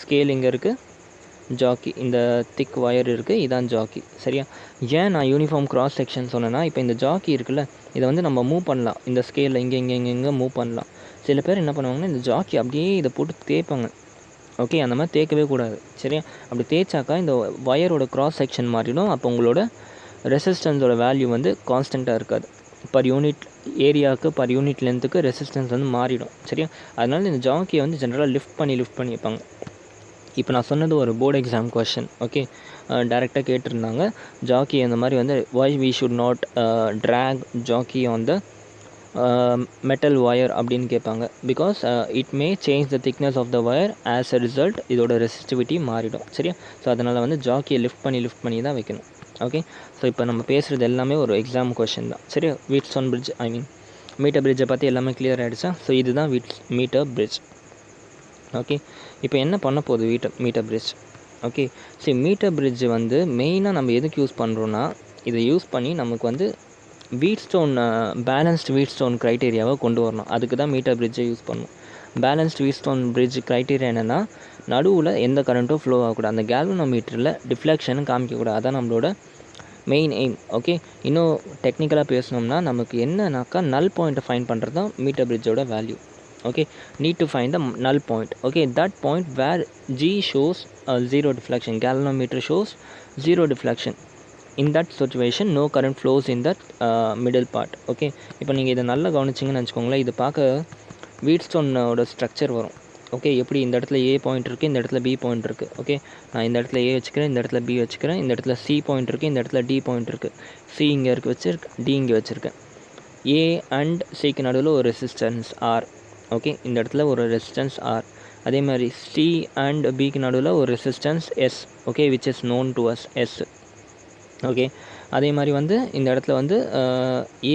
ஸ்கேல் இங்கே இருக்குது, ஜாக்கி இந்த திக் ஒயர் இருக்குது, இதான் ஜாக்கி. சரியா? ஏன் நான் யூனிஃபார்ம் கிராஸ் செக்ஷன் சொன்னேன்னா, இப்போ இந்த ஜாக்கி இருக்குல்ல, இதை வந்து நம்ம மூவ் பண்ணலாம். இந்த ஸ்கேலில் இங்கே மூவ் பண்ணலாம். சில பேர் என்ன பண்ணுவாங்கன்னா, இந்த ஜாக்கி அப்படியே இதை போட்டு தேய்ப்பாங்க. ஓகே, அந்த மாதிரி தேய்க்கவே கூடாது. சரியா? அப்படி தேய்ச்சாக்கா இந்த ஒயரோட கிராஸ் செக்ஷன் மாறிடும். அப்போ உங்களோட ரெசிஸ்டன்ஸோட வேல்யூ வந்து கான்ஸ்டண்ட்டாக இருக்காது. பர் யூனிட் ஏரியாவுக்கு, பர் யூனிட் லென்த்துக்கு ரெசிஸ்டன்ஸ் வந்து மாறிடும். சரியா? அதனால இந்த ஜாக்கியை வந்து ஜென்ரலாக லிஃப்ட் பண்ணி வைப்பாங்க. இப்போ நான் சொன்னது ஒரு போர்டு எக்ஸாம் கொஷின். ஓகே, டைரெக்டாக கேட்டிருந்தாங்க, ஜாக்கி அந்த மாதிரி வந்து why we should not track jockey on the metal wire அப்படின்னு கேட்பாங்க. Because it may change the thickness of the wire, as a result இதோட ரெசிஸ்டிவிட்டி மாறிடும். சரியா? ஸோ அதனால் வந்து ஜாக்கியை லிஃப்ட் பண்ணி தான் வைக்கணும். ஓகே, ஸோ இப்போ நம்ம பேசுகிறது எல்லாமே ஒரு எக்ஸாம் கொஷின் தான். சரியா? வீட்ஸ்டோன் பிரிட்ஜ், மீட்டர் பிரிட்ஜை பற்றி எல்லாமே கிளியர் ஆகிடுச்சா? ஸோ இதுதான் மீட்டர் பிரிட்ஜ். ஓகே, இப்போ என்ன பண்ண போகுது மீட்டர் பிரிட்ஜ்? ஓகே, சரி, மீட்டர் பிரிட்ஜ் வந்து மெயினாக நம்ம எதுக்கு யூஸ் பண்ணுறோன்னா, இதை யூஸ் பண்ணி நமக்கு வந்து பேலன்ஸ்டு வீட்ஸ்டோன் க்ரைட்டீரியாவை கொண்டு வரணும். அதுக்கு தான் மீட்டர் பிரிட்ஜை யூஸ் பண்ணணும். பேலன்ஸ்டு வீட்ஸ்டோன் பிரிட்ஜ் க்ரைட்டீரியா என்னென்னா, நடுவில் எந்த கரண்ட்டும் ஃப்ளோ ஆகக்கூடாது, அந்த கேல்வனோமீட்டரில் டிஃப்ளெக்ஷனும் காமிக்கக்கூடாது. அதான் நம்மளோட மெயின் எய்ம். ஓகே, இன்னும் டெக்னிக்கலாக பேசணும்னா, நமக்கு என்னன்னாக்கா நல் பாயிண்ட்டை ஃபைண்ட் பண்ணுறது தான் மீட்டர் பிரிட்ஜோட value. Okay, need to find the null point. Okay, that point where G shows zero deflection, galvanometer shows zero deflection. In that situation, no current flows in that middle part. Okay, இப்போ நீங்கள் இதை நல்லா கவனிச்சிங்கன்னு வச்சுக்கோங்களேன், இது பார்க்க வீட்ஸ்டோனோட structure வரும். Okay, எப்படி இந்த இடத்துல ஏ பாயிண்ட் இருக்குது, இந்த இடத்துல பி பாயிண்ட் இருக்குது. ஓகே, நான் இந்த இடத்துல ஏ வச்சுக்கிறேன், இந்த இடத்துல பி வச்சுக்கிறேன், இந்த இடத்துல சி பாயிண்ட் இருக்குது, இந்த இடத்துல டி பாயிண்ட் இருக்குது. சி இங்கே வச்சுருக்கேன், டி இங்கே வச்சுருக்கேன். ஏ அண்ட் சிக்கு நடுவில் ஒரு ரெசிஸ்டன்ஸ் ஆர். ஓகே, இந்த இடத்துல ஒரு ரெசிஸ்டன்ஸ் ஆர். அதே மாதிரி சி அண்ட் பிக்கு நடுவில் ஒரு resistance S. Okay, which is known to as S. Okay, அதே மாதிரி வந்து இந்த இடத்துல வந்து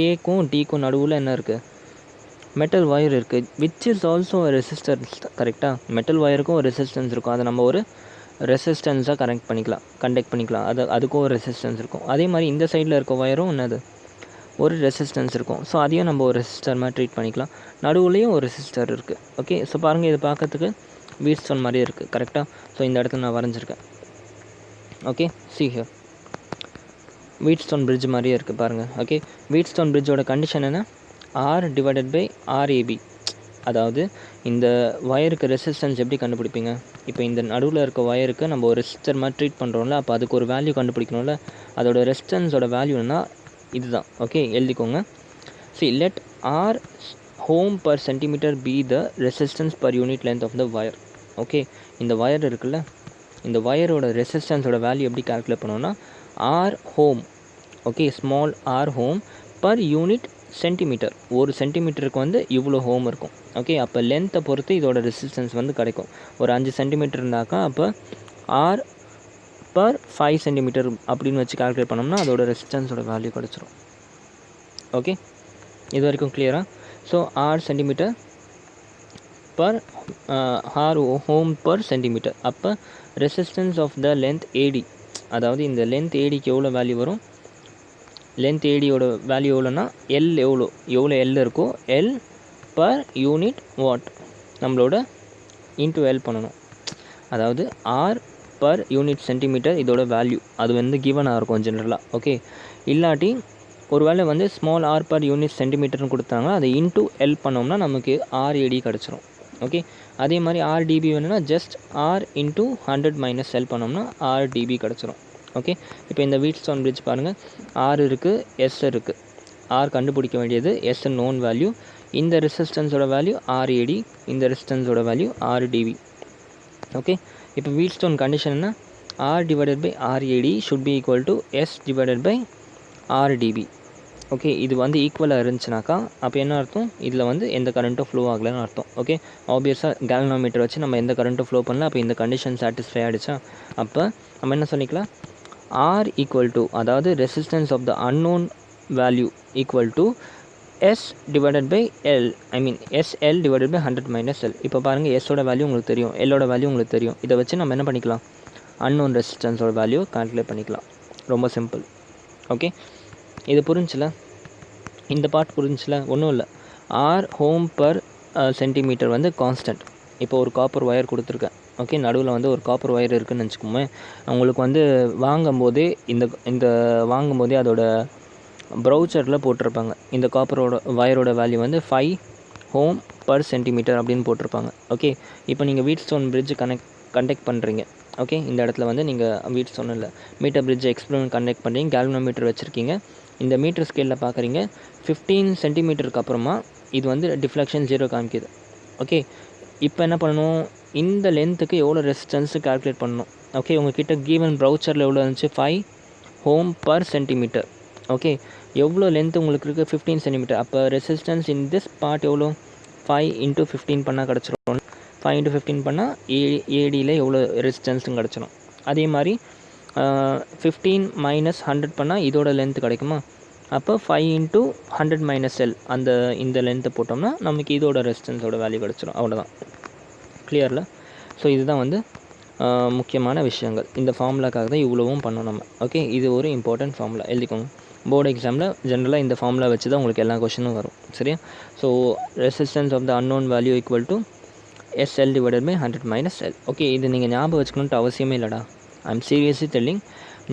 ஏக்கும் டிக்கும் நடுவில் என்ன இருக்குது, மெட்டல் ஒயர் இருக்குது, விச் இஸ் ஆல்சோ ரெசிஸ்டன்ஸ். கரெக்டாக, மெட்டல் ஒயருக்கும் ஒரு ரெசிஸ்டன்ஸ் இருக்கும், அதை நம்ம ஒரு ரெசிஸ்டன்ஸாக கண்டக்ட் பண்ணிக்கலாம். அதுக்கும் ஒரு ரெசிஸ்டன்ஸ் இருக்கும். அதே மாதிரி இந்த சைடில் இருக்க ஒயரும் என்னது, ஒரு ரெசிஸ்டன்ஸ் இருக்கும். ஸோ அதையும் நம்ம ஒரு ரெசிஸ்டர் மாதிரி ட்ரீட் பண்ணிக்கலாம். நடுவுலேயும் ஒரு ரெசிஸ்டர் இருக்குது. ஓகே, ஸோ பாருங்கள், இது பார்க்கறதுக்கு வீட்ஸ்டோன் மாதிரியே இருக்குது. கரெக்டாக, ஸோ இந்த இடத்துல நான் வரைஞ்சிருக்கேன். Okay, see here. Wheatstone bridge மாதிரியே இருக்குது பாருங்கள். ஓகே, வீட்ஸ்டோன் பிரிட்ஜோட கண்டிஷன் என்ன? R divided by RAB. அதாவது இந்த ஒயருக்கு ரெசிஸ்டன்ஸ் எப்படி கண்டுபிடிப்பீங்க? இப்போ இந்த நடுவில் இருக்க ஒயருக்கு நம்ம ஒரு ரெசிஸ்டர் மாதிரி ட்ரீட் பண்ணுறோம்ல, அப்போ அதுக்கு ஒரு வேல்யூ கண்டுபிடிக்கணும்ல. அதோட ரெசிஸ்டன்ஸோட வேல்யூன்னா இதுதான். ஓகே, எழுதிக்கோங்க. let r ohm per centimeter be the resistance per unit length of the wire. Okay, இந்த ஒயர் இருக்குல்ல, இந்த ஒயரோட ரெசிஸ்டன்ஸோட வேல்யூ எப்படி கால்குலேட் பண்ணோன்னா R ohm. Okay, small R ohm per unit centimetre. ஒரு சென்டிமீட்டருக்கு வந்து இவ்வளோ ஹோம் இருக்கும். ஓகே, அப்போ லென்த்தை பொறுத்து இதோட ரெசிஸ்டன்ஸ் வந்து கிடைக்கும். ஒரு 5 சென்டிமீட்டர் இருந்தாக்கா அப்போ ஆர் பர் 5 சென்டிமீட்டர் அப்படின்னு வச்சு கால்குலேட் பண்ணோம்னா அதோட ரெசிஸ்டன்ஸோட வேல்யூ கிடச்சிரும். ஓகே, இது வரைக்கும் கிளியரா? So R centimetre per R ohm per centimetre. அப்போ resistance of the length AD, அதாவது இந்த லென்த் ஏடிக்கு எவ்வளோ வேல்யூ வரும்? லென்த் ஏடியோட வேல்யூ எவ்வளோன்னா எல் எவ்வளோ எல் இருக்கோ எல் பர் யூனிட் வாட் நம்மளோட இன்ட்டு எல் பண்ணணும். அதாவது ஆர் பர் யூனிட் சென்டிமீட்டர் இதோட வேல்யூ அது வந்து கிவனாக இருக்கும் ஜென்ரலாக. ஓகே, இல்லாட்டி ஒரு வேளை வந்து ஸ்மால் ஆர் பர் யூனிட் சென்டிமீட்டர்னு கொடுத்தாங்க, அதை இன்ட்டு எல் பண்ணோம்னா நமக்கு ஆர்ஏடி கிடச்சிரும். ஓகே, அதே மாதிரி ஆர்டிபி வேணும்னா just R into 100 minus L பண்ணோம்னா ஆர்டிபி கிடச்சிரும். ஓகே, இப்போ இந்த வீட்ஸ்டோன் பிரிட்ஜ் பாருங்கள், ஆர் இருக்குது, எஸ் இருக்குது. ஆர் கண்டுபிடிக்க வேண்டியது, எஸ் நோன் வேல்யூ. இந்த ரெசிஸ்டன்ஸோட வேல்யூ ஆர்ஏடி, இந்த ரெசிஸ்டன்ஸோட வேல்யூ ஆர்டிபி. ஓகே, இப்போ வீட்ஸ்டோன் கண்டிஷன் என்ன? R divided by RAD should be equal to S divided by RDB. Okay, இது வந்து ஈக்குவலாக இருந்துச்சுனாக்கா அப்போ என்ன அர்த்தம்? இதில் வந்து எந்த கரண்ட்டும் ஃப்ளோ ஆகலைன்னு அர்த்தம். ஓகே, ஆப்வியஸாக கேல்வனோமீட்டர் வச்சு நம்ம எந்த கரண்ட்டும் ஃப்ளோ பண்ணல. அப்போ இந்த கண்டிஷன் சாட்டிஸ்ஃபை ஆகிடுச்சா? அப்போ நம்ம என்ன சொல்லிக்கலாம்? ஆர் ஈக்குவல் டு, அதாவது resistance of the unknown value equal to S divided by L, SL divided by 100 minus L. இப்போ பாருங்கள், எஸ்ஸோட வேல்யூ உங்களுக்கு தெரியும், எல்லோட வேல்யூ உங்களுக்கு தெரியும். இதை வச்சு நம்ம என்ன பண்ணிக்கலாம்? அன்னோன் ரெசிஸ்டன்ஸோட வேல்யூ கால்குலேட் பண்ணிக்கலாம். ரொம்ப சிம்பிள். ஓகே, இது புரிஞ்சில? இந்த பார்ட் புரிஞ்சில? ஒன்றும் இல்லை. ஆர் ஹோம் பர் சென்டிமீட்டர் வந்து கான்ஸ்டன்ட். இப்போ ஒரு காப்பர் ஒயர் கொடுத்துருக்கேன். ஓகே, நடுவில் வந்து ஒரு காப்பர் ஒயர் இருக்குதுன்னு வச்சுக்கோமே. உங்களுக்கு வந்து வாங்கும்போதே இந்த வாங்கும்போதே அதோட ப்ரௌச்சரில் போட்டிருப்பாங்க, இந்த காப்பரோட ஒயரோட வேல்யூ வந்து 5 ஹோம் பர் சென்டிமீட்டர் அப்படின்னு போட்டிருப்பாங்க. ஓகே, இப்போ நீங்கள் வீட்ஸ்டோன் பிரிட்ஜ் கண்டக்ட் பண்ணுறீங்க. ஓகே, இந்த இடத்துல வந்து நீங்கள் வீட்ஸ்டோன் இல்லை மீட்டர் பிரிட்ஜ் எக்ஸ்பெரிமெண்ட் கண்டக்ட் பண்ணுறீங்க, கேல்வனோமீட்டர் வச்சுருக்கீங்க. இந்த மீட்டர் ஸ்கேலில் பார்க்குறீங்க, 15 சென்டிமீட்டருக்கு அப்புறமா இது வந்து டிஃப்ளெக்ஷன் 0 காமிக்குது. ஓகே, இப்போ என்ன பண்ணணும்? இந்த லென்த்துக்கு எவ்வளோ ரெசிஸ்டன்ஸு கால்குலேட் பண்ணணும். ஓகே, உங்கள்கிட்ட கீவன் ப்ரௌச்சரில் எவ்வளோ இருந்துச்சு? 5 ஹோம் பர் சென்டிமீட்டர். ஓகே, எவ்வளோ லென்த் உங்களுக்கு இருக்குது? 15 சென்டிமீட்டர். அப்போ ரெசிஸ்டன்ஸ் இன் திஸ் பார்ட் எவ்வளோ? 5 இன்ட்டு 15 பண்ணால் கிடச்சிரும். 5 இன்ட்டு 15 பண்ணால் ஏடியில் எவ்வளோ ரெசிஸ்டன்ஸும் கிடச்சிரும். அதே மாதிரி 15 மைனஸ் 100 பண்ணால் இதோட லென்த்து கிடைக்குமா? அப்போ 5 இன்ட்டு 100 மைனஸ் எல், இந்த லென்த்தை போட்டோம்னா நமக்கு இதோட ரெசிஸ்டன்ஸோட வேல்யூ கிடச்சிரும். அவ்வளோதான். கிளியரில்? ஸோ இதுதான் வந்து முக்கியமான விஷயங்கள். இந்த ஃபார்முலாக்காக தான் இவ்வளவும் பண்ணோம் நம்ம. ஓகே, இது ஒரு இம்பார்ட்டன்ட் ஃபார்முலா, எழுதிக்கோங்க. போர்டு எக்ஸாமில் ஜென்ரலாக இந்த ஃபார்முலா வச்சு தான் உங்களுக்கு எல்லா கொஷினும் வரும். சரியா? So resistance of the unknown value equal to SL divided by 100 minus L. Okay, இது நீங்கள் ஞாபகம் வச்சுக்கணுன்ட்டு அவசியமே இல்லைடா. ஐம் சீரியஸ்லி டெல்லிங்,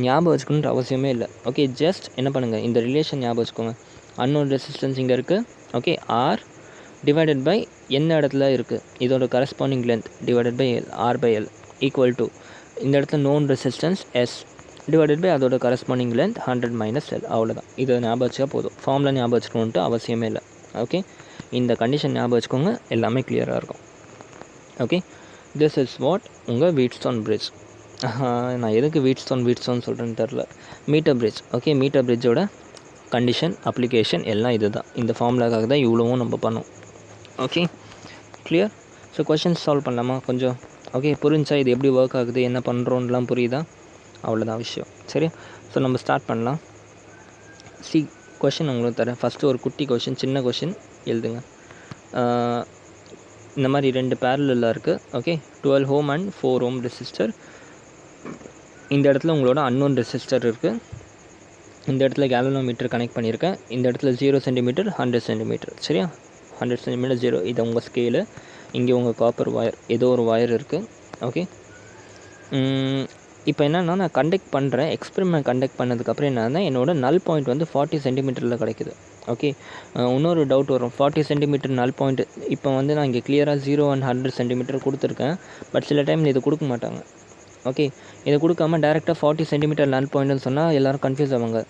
ஞாபகம் வச்சுக்கணுன்ட்டு அவசியமே இல்லை. ஓகே, ஜஸ்ட் என்ன பண்ணுங்கள், இந்த ரிலேஷன் ஞாபகம் வச்சுக்கோங்க. அன்னோன் ரெசிஸ்டன்ஸ் இங்கே இருக்குது. ஓகே, ஆர் டிவைடட் பை எந்த இடத்துல இருக்குது இதோட corresponding length divided by L, R by L equal to இந்த இடத்துல known resistance S divided by அதோட கரஸ்பாண்டிங் லென்த் 100 மைனஸ் எல். அவ்வளோதான். இதை ஞாபகம் வச்சா போதும். ஃபார்முலா ஞாபகம் வச்சுக்கணுன்ட்டு அவசியமே இல்லை. ஓகே, இந்த கண்டிஷன் ஞாபகம் வச்சுக்கோங்க, எல்லாமே கிளியராக இருக்கும். ஓகே, திஸ் இஸ் வாட் உங்கள் வீட்ஸ்டோன் பிரிட்ஜ். நான் எதுக்கு வீட்ஸ்டோன் சொல்கிறேன்னு தெரில. Meter bridge. ஓகே, மீட்டர் பிரிட்ஜோட கண்டிஷன், அப்ளிகேஷன் எல்லாம் இது தான். இந்த ஃபார்முலாக்காக தான் இவ்வளவும் நம்ம பண்ணோம். Okay, clear? So questions solve பண்ணலாமா கொஞ்சம்? ஓகே, புரிஞ்சா இது எப்படி ஒர்க் ஆகுது, என்ன பண்ணுறோன்னெலாம் புரியுதா? அவ்வளோதான் விஷயம். சரி, ஸோ நம்ம ஸ்டார்ட் பண்ணலாம். கொஷின் உங்களுக்கு தரேன். ஃபஸ்ட்டு ஒரு குட்டி கொஷின், சின்ன கொஷின் எழுதுங்க. இந்த மாதிரி 2 பேரலெல்லாம் இருக்குது. Okay, 12 ohm and 4 ohm resistor. இந்த இடத்துல உங்களோட அன்னோன் ரெசிஸ்டர் இருக்குது. இந்த இடத்துல கேல்வனோமீட்டர் கனெக்ட் பண்ணியிருக்கேன். இந்த இடத்துல 0 சென்டிமீட்டர் 100 சென்டிமீட்டர். சரியா? 100 சென்டிமீட்டர் 0, இது உங்கள் ஸ்கேலு. இங்கே உங்கள் காப்பர் ஒயர், ஏதோ ஒரு ஒயர் இருக்குது. ஓகே, இப்போ என்னென்னா நான் கண்டக்ட் பண்ணுறேன், எக்ஸ்பெரிமெண்ட் கண்டக்ட் பண்ணதுக்கப்புறம் என்னன்னா என்னோட நல் பாயிண்ட் வந்து 40 சென்டிமீட்டரில் கிடைக்குது. ஓகே, இன்னொரு டவுட் வரும், 40 சென்டிமீட்டர் நல் பாயிண்ட். இப்போ வந்து நான் இங்கே கிளியராக 0 and 100 சென்டிமீட்டர் கொடுத்துருக்கேன். பட் சில டைமில் இது கொடுக்க மாட்டாங்க. ஓகே, இதை கொடுக்காம டேரெக்டாக 40 சென்டிமீட்டர் நல் பாயிண்ட்னு சொன்னால் எல்லோரும் கன்ஃபியூஸ் ஆவாங்க,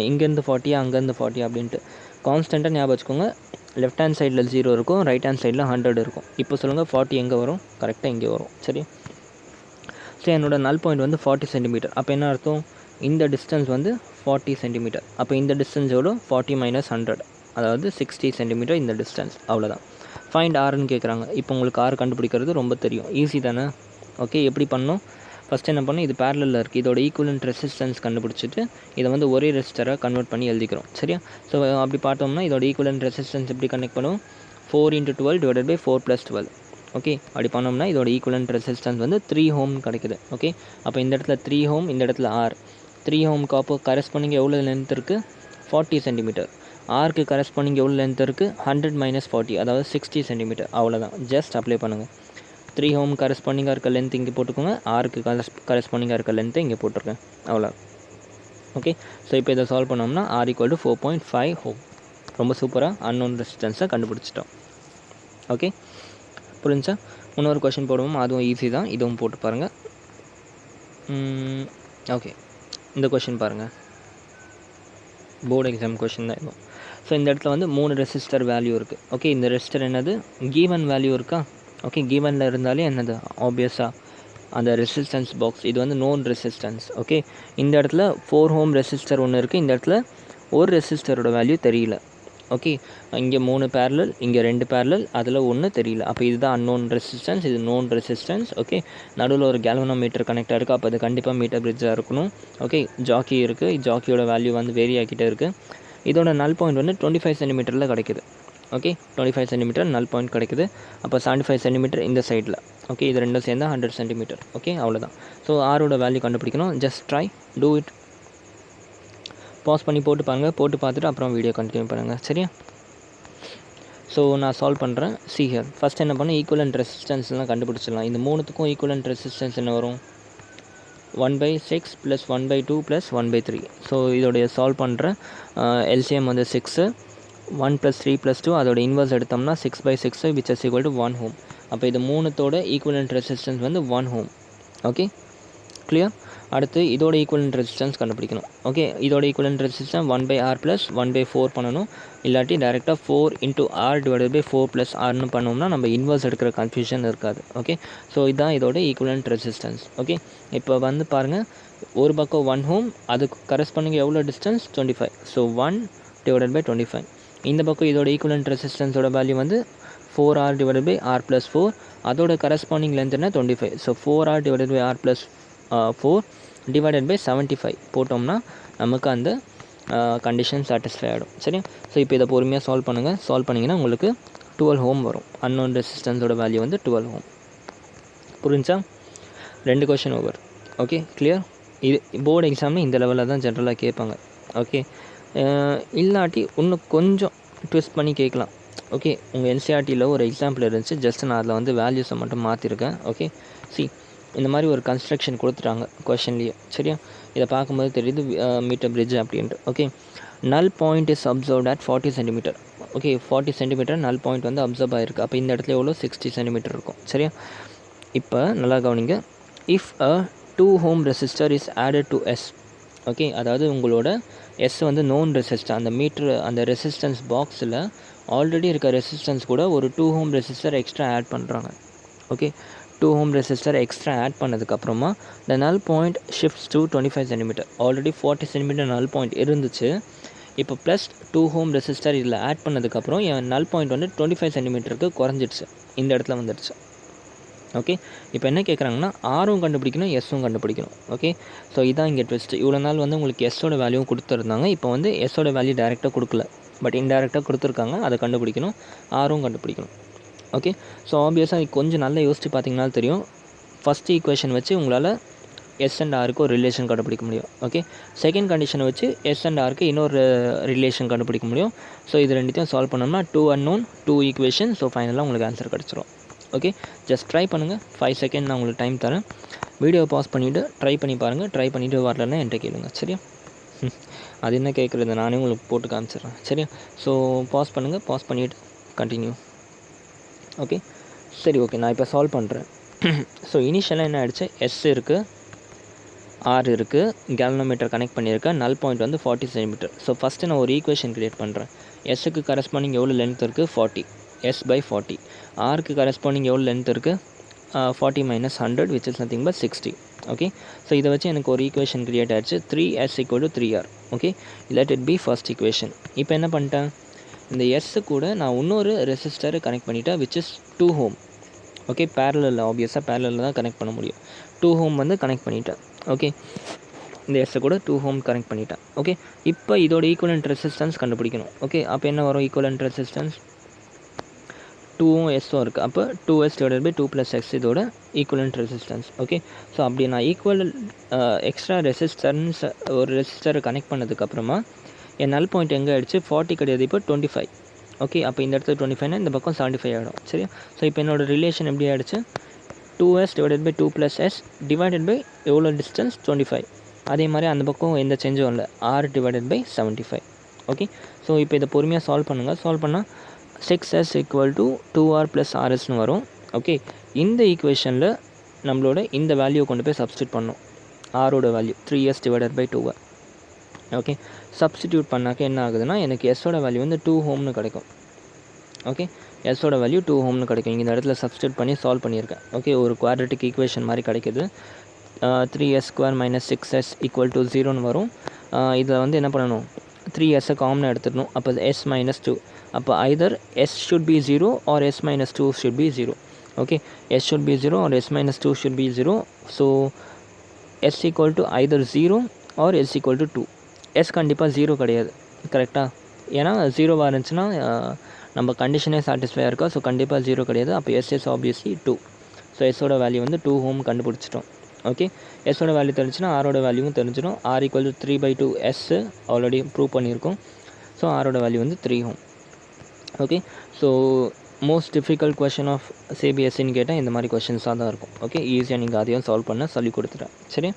இங்கேருந்து 40 அங்கேருந்து 40 அப்படின்ட்டு. கான்ஸ்டண்ட்டாக ஞாபகம் வச்சுக்கோங்க, லெஃப்ட் ஹேண்ட் சைடில் 0 இருக்கும், ரைட் ஹேண்ட் சைடில் 100 இருக்கும். இப்போ சொல்லுங்கள் 40 எங்கே வரும்? கரெக்டாக இங்கே வரும். சரி, ஸோ என்னோட நல் பாயிண்ட் வந்து 40 சென்டிமீட்டர். அப்போ என்ன அர்த்தம்? இந்த டிஸ்டன்ஸ் வந்து 40 சென்டிமீட்டர். அப்போ இந்த டிஸ்டன்ஸோட 40 - 100, அதாவது 60 சென்டிமீட்டர் இந்த டிஸ்டன்ஸ். அவ்வளோதான். ஃபைண்ட் ஆர்னு கேட்குறாங்க. இப்போ உங்களுக்கு ஆர் கண்டுபிடிக்கிறது ரொம்ப தெரியும், ஈஸி தானே? ஓகே, எப்படி பண்ணணும்? ஃபஸ்ட் என்ன பண்ணணும், இது பேரலில் இருக்குது, இதோட ஈக்குவலன்ட் ரெசிஸ்டன்ஸ் கண்டுபிடிச்சிட்டு இதை வந்து ஒரே ரெசிஸ்டராக கன்வெர்ட் பண்ணி எழுதிக்கிறோம். சரியா? ஸோ அப்படி பார்த்தோம்னா இதோட ஈக்குவலன்ட் ரெசிஸ்டன்ஸ் எப்படி கனெக்ட் பண்ணுவோம்? 4 × 12 / 4 + 12. ஓகே, அப்படி பண்ணோம்னா இதோட ஈக்குவலன்ட் ரெசிஸ்டன்ஸ் வந்து 3 Ω கிடைக்குது. ஓகே, அப்போ இந்த இடத்துல 3 Ω, இந்த இடத்துல ஆர். 3 Ωக்கு அப்போ கரஸ்பாண்டிங் எவ்வளோ லென்த் இருக்குது? 40 சென்டிமீட்டர். ஆருக்கு கரஸ்பாண்டிங் எவ்வளோ லென்த் இருக்குது? 100 - 40, அதாவது 60 சென்டிமீட்டர். அவ்வளோதான், ஜஸ்ட் அப்ளை பண்ணுங்கள். 3 Ω கரஸ்பாண்டிங்காக இருக்க லென்த் இங்கே போட்டுக்கோங்க, ஆருக்கு கரஸ்பாண்டிங்காக இருக்க லென்த்தை இங்கே போட்டிருக்கேன். அவ்வளோ. ஓகே, ஸோ இப்போ இதை சால்வ் பண்ணோம்னா R = 4.5 Ω. ரொம்ப சூப்பராக அன்னோன் ரெசிஸ்டன்ஸை கண்டுபிடிச்சிட்டோம். ஓகே, புரிஞ்சா? இன்னொரு கொஷின் போடுவோம், அதுவும் ஈஸி தான், இதுவும் போட்டு பாருங்கள். ஓகே, இந்த கொஷின் பாருங்கள், போர்டு எக்ஸாம் கொஷின் தான் இதுவும். ஸோ இந்த இடத்துல வந்து 3 ரெசிஸ்டர் வேல்யூ இருக்குது. ஓகே, இந்த ரெசிஸ்டர் என்னது? கீவன் வேல்யூ இருக்கா? ஓகே, கீவனில் இருந்தாலே என்னது? ஆப்வியஸாக அந்த ரெசிஸ்டன்ஸ் பாக்ஸ், இது வந்து நோன் ரெசிஸ்டன்ஸ். ஓகே, இந்த இடத்துல 4 Ω ரெசிஸ்டர் ஒன்று இருக்குது, இந்த இடத்துல ஒரு ரெசிஸ்டரோட வேல்யூ தெரியல. ஓகே, இங்கே 3 பேரலல், இங்கே 2 பேரலல், அதில் ஒன்று தெரியல. அப்போ இதுதான் அன்னோன் ரெசிஸ்டன்ஸ், இது நோன் ரெசிஸ்டன்ஸ். ஓகே, நடுவில் ஒரு கேல்வனோமீட்டர் கனெக்டாக இருக்குது, அப்போ அது கண்டிப்பாக மீட்டர் பிரிட்ஜாக இருக்கணும். ஓகே, ஜாக்கி இருக்குது, ஜாக்கியோட வேல்யூ வந்து வேரி ஆகிட்டே இருக்குது. இதோட நல் பாயிண்ட் வந்து 25 சென்டிமீட்டரில் கிடைக்குது. ஓகே, 25 சென்டிமீட்டர் நல் பாயிண்ட் கிடைக்குது. அப்போ 75 சென்டிமீட்டர் இந்த சைடில். ஓகே, இது ரெண்டும் சேர்ந்தால் 100 சென்டிமீட்டர். ஓகே, அவ்வளோதான். ஸோ ஆரோட வேல்யூ கண்டுபிடிக்கணும். Just try, do it. Pause பண்ணி போட்டு பாருங்கள், போட்டு பார்த்துட்டு அப்புறம் வீடியோ கண்டினியூ பண்ணுங்கள். சரியா? ஸோ நான் சால்வ் பண்ணுறேன். சி ஹியர், ஃபஸ்ட் என்ன பண்ணணும், ஈக்குவலன்ட் ரெசிஸ்டன்ஸ்லாம் கண்டுபிடிச்சிடலாம். இந்த மூணுத்துக்கும் ஈக்குவலன்ட் ரெசிஸ்டன்ஸ் என்ன வரும்? 1/6 + 1/2 + 1/3. ஸோ இதோடைய சால்வ் பண்ணுறேன். எல்சிஎம் வந்து 6, 1 + 3 + 2, அதோட இன்வர்ஸ் எடுத்தோம்னா 6/6, which is equal to 1 Ω. அப்போ இது மூணுத்தோட ஈக்குவலன்ட் ரெசிஸ்டன்ஸ் வந்து 1 Ω. Okay, clear? அடுத்து இதோட ஈக்குவலன்ட் ரெசிஸ்டன்ஸ் கண்டுபிடிக்கணும். ஓகே, இதோட ஈக்குவலன்ட் ரெசிஸ்டன்ஸ் 1/R + 1/4 பண்ணணும். இல்லாட்டி டேரெக்டாக 4 × R / 4 + Rன்னு பண்ணோம்னா நம்ம இன்வர்ஸ் எடுக்கிற கன்ஃபியூஷன் இருக்காது. ஓகே, ஸோ இதுதான் இதோட ஈக்குவலன்ட் ரெசிஸ்டன்ஸ். ஓகே, இப்போ வந்து பாருங்கள், ஒரு பக்கம் 1 Ω, அதுக்கு கரஸ்பாண்டிங் எவ்வளோ டிஸ்டன்ஸ்? 25. ஸோ 1 / 25. இந்த பக்கம் இதோட ஈக்குவலன்ட் ரெசிஸ்டன்ஸோட வேல்யூ வந்து 4R / R + 4, அதோட கரஸ்பாண்டிங் லென்த் என்ன? 25. ஸோ 4R / R + 4 / 75 போட்டோம்னா நமக்கு அந்த கண்டிஷன் சாட்டிஸ்ஃபை ஆகிடும். சரியா? ஸோ இப்போ இதை பொறுமையாக சால்வ் பண்ணுங்கள். சால்வ் பண்ணிங்கன்னா உங்களுக்கு 12 Ω வரும். அன்னோன் ரெசிஸ்டன்ஸோட வேல்யூ வந்து 12 Ω. புரிஞ்சா? 2 கொஷின் ஓவர். Okay, clear? இது போர்டு எக்ஸாமில் இந்த லெவலில் தான் ஜென்ரலாக கேட்பாங்க. ஓகே, இல்லாட்டி இன்னும் கொஞ்சம் ட்விஸ்ட் பண்ணி கேட்கலாம். ஓகே, உங்கள் என்சிஆர்டியில் ஒரு எக்ஸாம்பிள் இருந்துச்சு, ஜஸ்ட் நான் அதில் வந்து வேல்யூஸை மட்டும் மாற்றிருக்கேன். ஓகே, சி இந்த மாதிரி ஒரு கன்ஸ்ட்ரக்ஷன் கொடுத்துட்டாங்க கொஷன்லேயே. சரியா? இதை பார்க்கும்போது தெரியுது மீட்டர் பிரிட்ஜ் அப்படின்ட்டு. ஓகே, நல் point is observed at 40 centimetre. Okay, 40 centimetre null point வந்து அப்சர்வ் ஆகிருக்கு. அப்போ இந்த இடத்துல எவ்வளோ? 60 சென்டிமீட்டர் இருக்கும். சரியா? இப்போ நல்லா கவனிங்க. If a 2 Ω resistor is added to S. Okay, அதாவது உங்களோட எஸ் வந்து நோன் ரெசிஸ்டர், அந்த மீட்ரு அந்த ரெசிஸ்டன்ஸ் பாக்ஸில் ஆல்ரெடி இருக்க ரெசிஸ்டன்ஸ் கூட ஒரு 2 Ω ரெசிஸ்டர் எக்ஸ்ட்ரா ஆட் பண்ணுறாங்க. ஓகே, 2 Ω ரெசிஸ்டர் எக்ஸ்ட்ரா ஆட் பண்ணதுக்கப்புறமா the null point shifts to 25 centimetre. Already 40 centimetre null point இருந்துச்சு. இப்போ ப்ளஸ் 2 Ω ரெசிஸ்டர் இதில் ஆட் பண்ணதுக்கப்புறம் என் நல் பாயிண்ட் வந்து 25 சென்டிமீட்டருக்கு குறைஞ்சிடுச்சு, இந்த இடத்துல வந்துடுச்சு. ஓகே, இப்போ என்ன கேட்குறாங்கன்னா ஆரும் கண்டுபிடிக்கணும், எஸ்ஸும் கண்டுபிடிக்கணும். ஓகே, ஸோ இதான் இங்கே ட்விஸ்ட். இவ்வளோ நாள் வந்து உங்களுக்கு எஸ்ஸோட வேல்யூவும் கொடுத்துருந்தாங்க, இப்போ வந்து எஸ்ஸோட வேல்யூ டேரெக்டாக கொடுக்கல, பட் இன்டேரெக்டாக கொடுத்துருக்காங்க, அதை கண்டுபிடிக்கணும், ஆரும் கண்டுபிடிக்கணும். ஓகே, ஸோ ஆப்வியஸாக கொஞ்சம் நல்லா யோசித்து பார்த்தீங்கன்னா தெரியும். ஃபஸ்ட் ஈக்குவேஷன் வச்சு உங்களால் எஸ் அண்ட் ஆருக்கு ஒரு ரிலேஷன் கண்டுபிடிக்க முடியும். ஓகே, செகண்ட் கண்டிஷனை வச்சு எஸ் அண்ட் ஆருக்கு இன்னொரு ரிலேஷன் கண்டுபிடிக்க முடியும். ஸோ இது ரெண்டுத்தையும் சால்வ் பண்ணோம்னா 2 அன்னோன் 2 ஈக்குவேஷன். ஸோ ஃபைனலாக உங்களுக்கு ஆன்சர் கிடச்சிரும். ஓகே, ஜஸ்ட் ட்ரை பண்ணுங்கள். 5 செகண்ட் நான் உங்களுக்கு டைம் தரேன். வீடியோ பாஸ் பண்ணிவிட்டு ட்ரை பண்ணி பாருங்கள். ட்ரை பண்ணிவிட்டு வரலன்னா என்கிட்ட கேளுங்க. சரியா? அது என்ன கேட்குறது, நானே உங்களுக்கு போட்டு காமிச்சிடுறேன். சரியா? ஸோ பாஸ் பண்ணுங்கள். பாஸ் பண்ணிவிட்டு கண்டினியூ. ஓகே, சரி, ஓகே. நான் இப்போ சால்வ் பண்ணுறேன். ஸோ இனிஷியலாக என்ன ஆகிடுச்சு, எஸ் இருக்குது, ஆர் இருக்குது, கேல்வனோமீட்டர் கனெக்ட் பண்ணியிருக்கேன். நல் பாயிண்ட் வந்து 40 சென்டிமீட்டர். ஸோ ஃபஸ்ட்டு நான் ஒரு ஈக்குவேஷன் க்ரியேட் பண்ணுறேன். எஸ்ஸுக்கு கரஸ்பாண்டிங் எவ்வளோ லென்த் இருக்குது, 40, எஸ் பை 40. ஆருக்கு கரஸ்பாண்டிங் எவ்வளோ லென்த் இருக்குது, 40 minus 100 which is nothing but 60. Okay, so இதை வச்சு எனக்கு ஒரு ஈக்குவேஷன் க்ரியேட் ஆகிடுச்சு. 3s = 3r. Okay, let it be first equation. இப்போ என்ன பண்ணிட்டேன், இந்த எஸ்ஸு கூட நான் இன்னொரு ரெசிஸ்டரை கனெக்ட் பண்ணிட்டேன் which is 2 ohm. ஓகே, பேரலில், ஆப்வியஸாக பேரலில் தான் கனெக்ட் பண்ண முடியும். 2 ohm வந்து கனெக்ட் பண்ணிட்டேன். ஓகே, இந்த எஸ்ஸை கூட 2 ohm கனெக்ட் பண்ணிட்டேன். ஓகே, இப்போ இதோட ஈக்குவலன்ட் ரெசிஸ்டன்ஸ் கண்டுபிடிக்கணும். ஓகே, அப்போ என்ன வரும், ஈக்குவலன்ட் ரெசிஸ்டன்ஸ் 2ம் எஸ்ஸும் இருக்குது. அப்போ 2s / 2 + x இதோட ஈக்குவலன்ட் ரெசிஸ்டன்ஸ். ஓகே, ஸோ அப்படி நான் எக்ஸ்ட்ரா ரெசிஸ்டன்ஸ் ஒரு ரெசிஸ்டரை கனெக்ட் பண்ணதுக்கப்புறமா என் நல் பாயிண்ட் எங்கே ஆகிடுச்சு, 40 கிடையாது, இப்போ 25. ஓகே, அப்போ இந்த இடத்துல 25னா இந்த பக்கம் 75 ஆகிடும். சரியா? ஸோ இப்போ என்னோடய ரிலேஷன் எப்படி ஆகிடுச்சு, 2s / 2 + s டிவைடட் பை எவ்வளோ டிஸ்டன்ஸ், 25. அதே மாதிரி அந்த பக்கம் எந்த சேஞ்சும் இல்லை, r / 75. ஓகே, ஸோ இப்போ இதை பொறுமையாக சால்வ் பண்ணுங்கள். சால்வ் பண்ணால் 6s = 2r + rsன்னு வரும். ஓகே, இந்த ஈக்குவேஷனில் நம்மளோட இந்த வேல்யூவை கொண்டு போய் சப்ஸ்டியூட் பண்ணோம். ஆரோட வேல்யூ 3s / 2. ஓகே, சப்ஸ்டிடியூட் பண்ணாக்க என்ன ஆகுதுன்னா, எனக்கு எஸ்ஸோட வேல்யூ வந்து 2 ohmனு கிடைக்கும். ஓகே, எஸ்ஸோட வேல்யூ 2 ohmனு கிடைக்கும். இந்த இடத்துல சப்ஸ்டியூட் பண்ணி சால்வ் பண்ணியிருக்கேன். ஓகே, ஒரு குவாட்ரட்டிக் ஈக்குவேஷன் மாதிரி கிடைக்குது. 3s² - 6s = 0ன்னு வரும். இதில் வந்து என்ன பண்ணணும், 3sஐ காமனாக எடுத்துடணும். அப்போ s - 2. அப்போ Hyder s should be 0 or s - 2 should be 0. Okay, s should be 0 or s - 2 should be 0. So s = either 0 or s = 2. s கண்டிப்பாக 0 கிடையாது. கரெக்டாக? ஏன்னா 0வாக இருந்துச்சுன்னா நம்ம கண்டிஷனே சாட்டிஸ்ஃபை இருக்கா. ஸோ கண்டிப்பாக 0 கிடையாது. அப்போ s is obviously 2. ஸோ எஸ்ஸோட வேல்யூ வந்து 2 ohm கண்டுபிடிச்சிட்டோம். ஓகே, எஸ்ஸோட வேல்யூ தெரிஞ்சுன்னா ஆரோட வேல்யூவும் தெரிஞ்சிடும். r = 3/2 s ஆல்ரெடி ப்ரூவ் பண்ணியிருக்கோம். ஸோ ஆரோட வேல்யூ வந்து 3 ohm. Okay, so most difficult question of சிபிஎஸ்சின்னு கேட்டால் இந்த மாதிரி கொஷின்ஸாக தான் இருக்கும். ஓகே, ஈஸியாக நீங்கள் அதையும் சால்வ் பண்ண சொல்லி கொடுத்துட்டேன். சரி,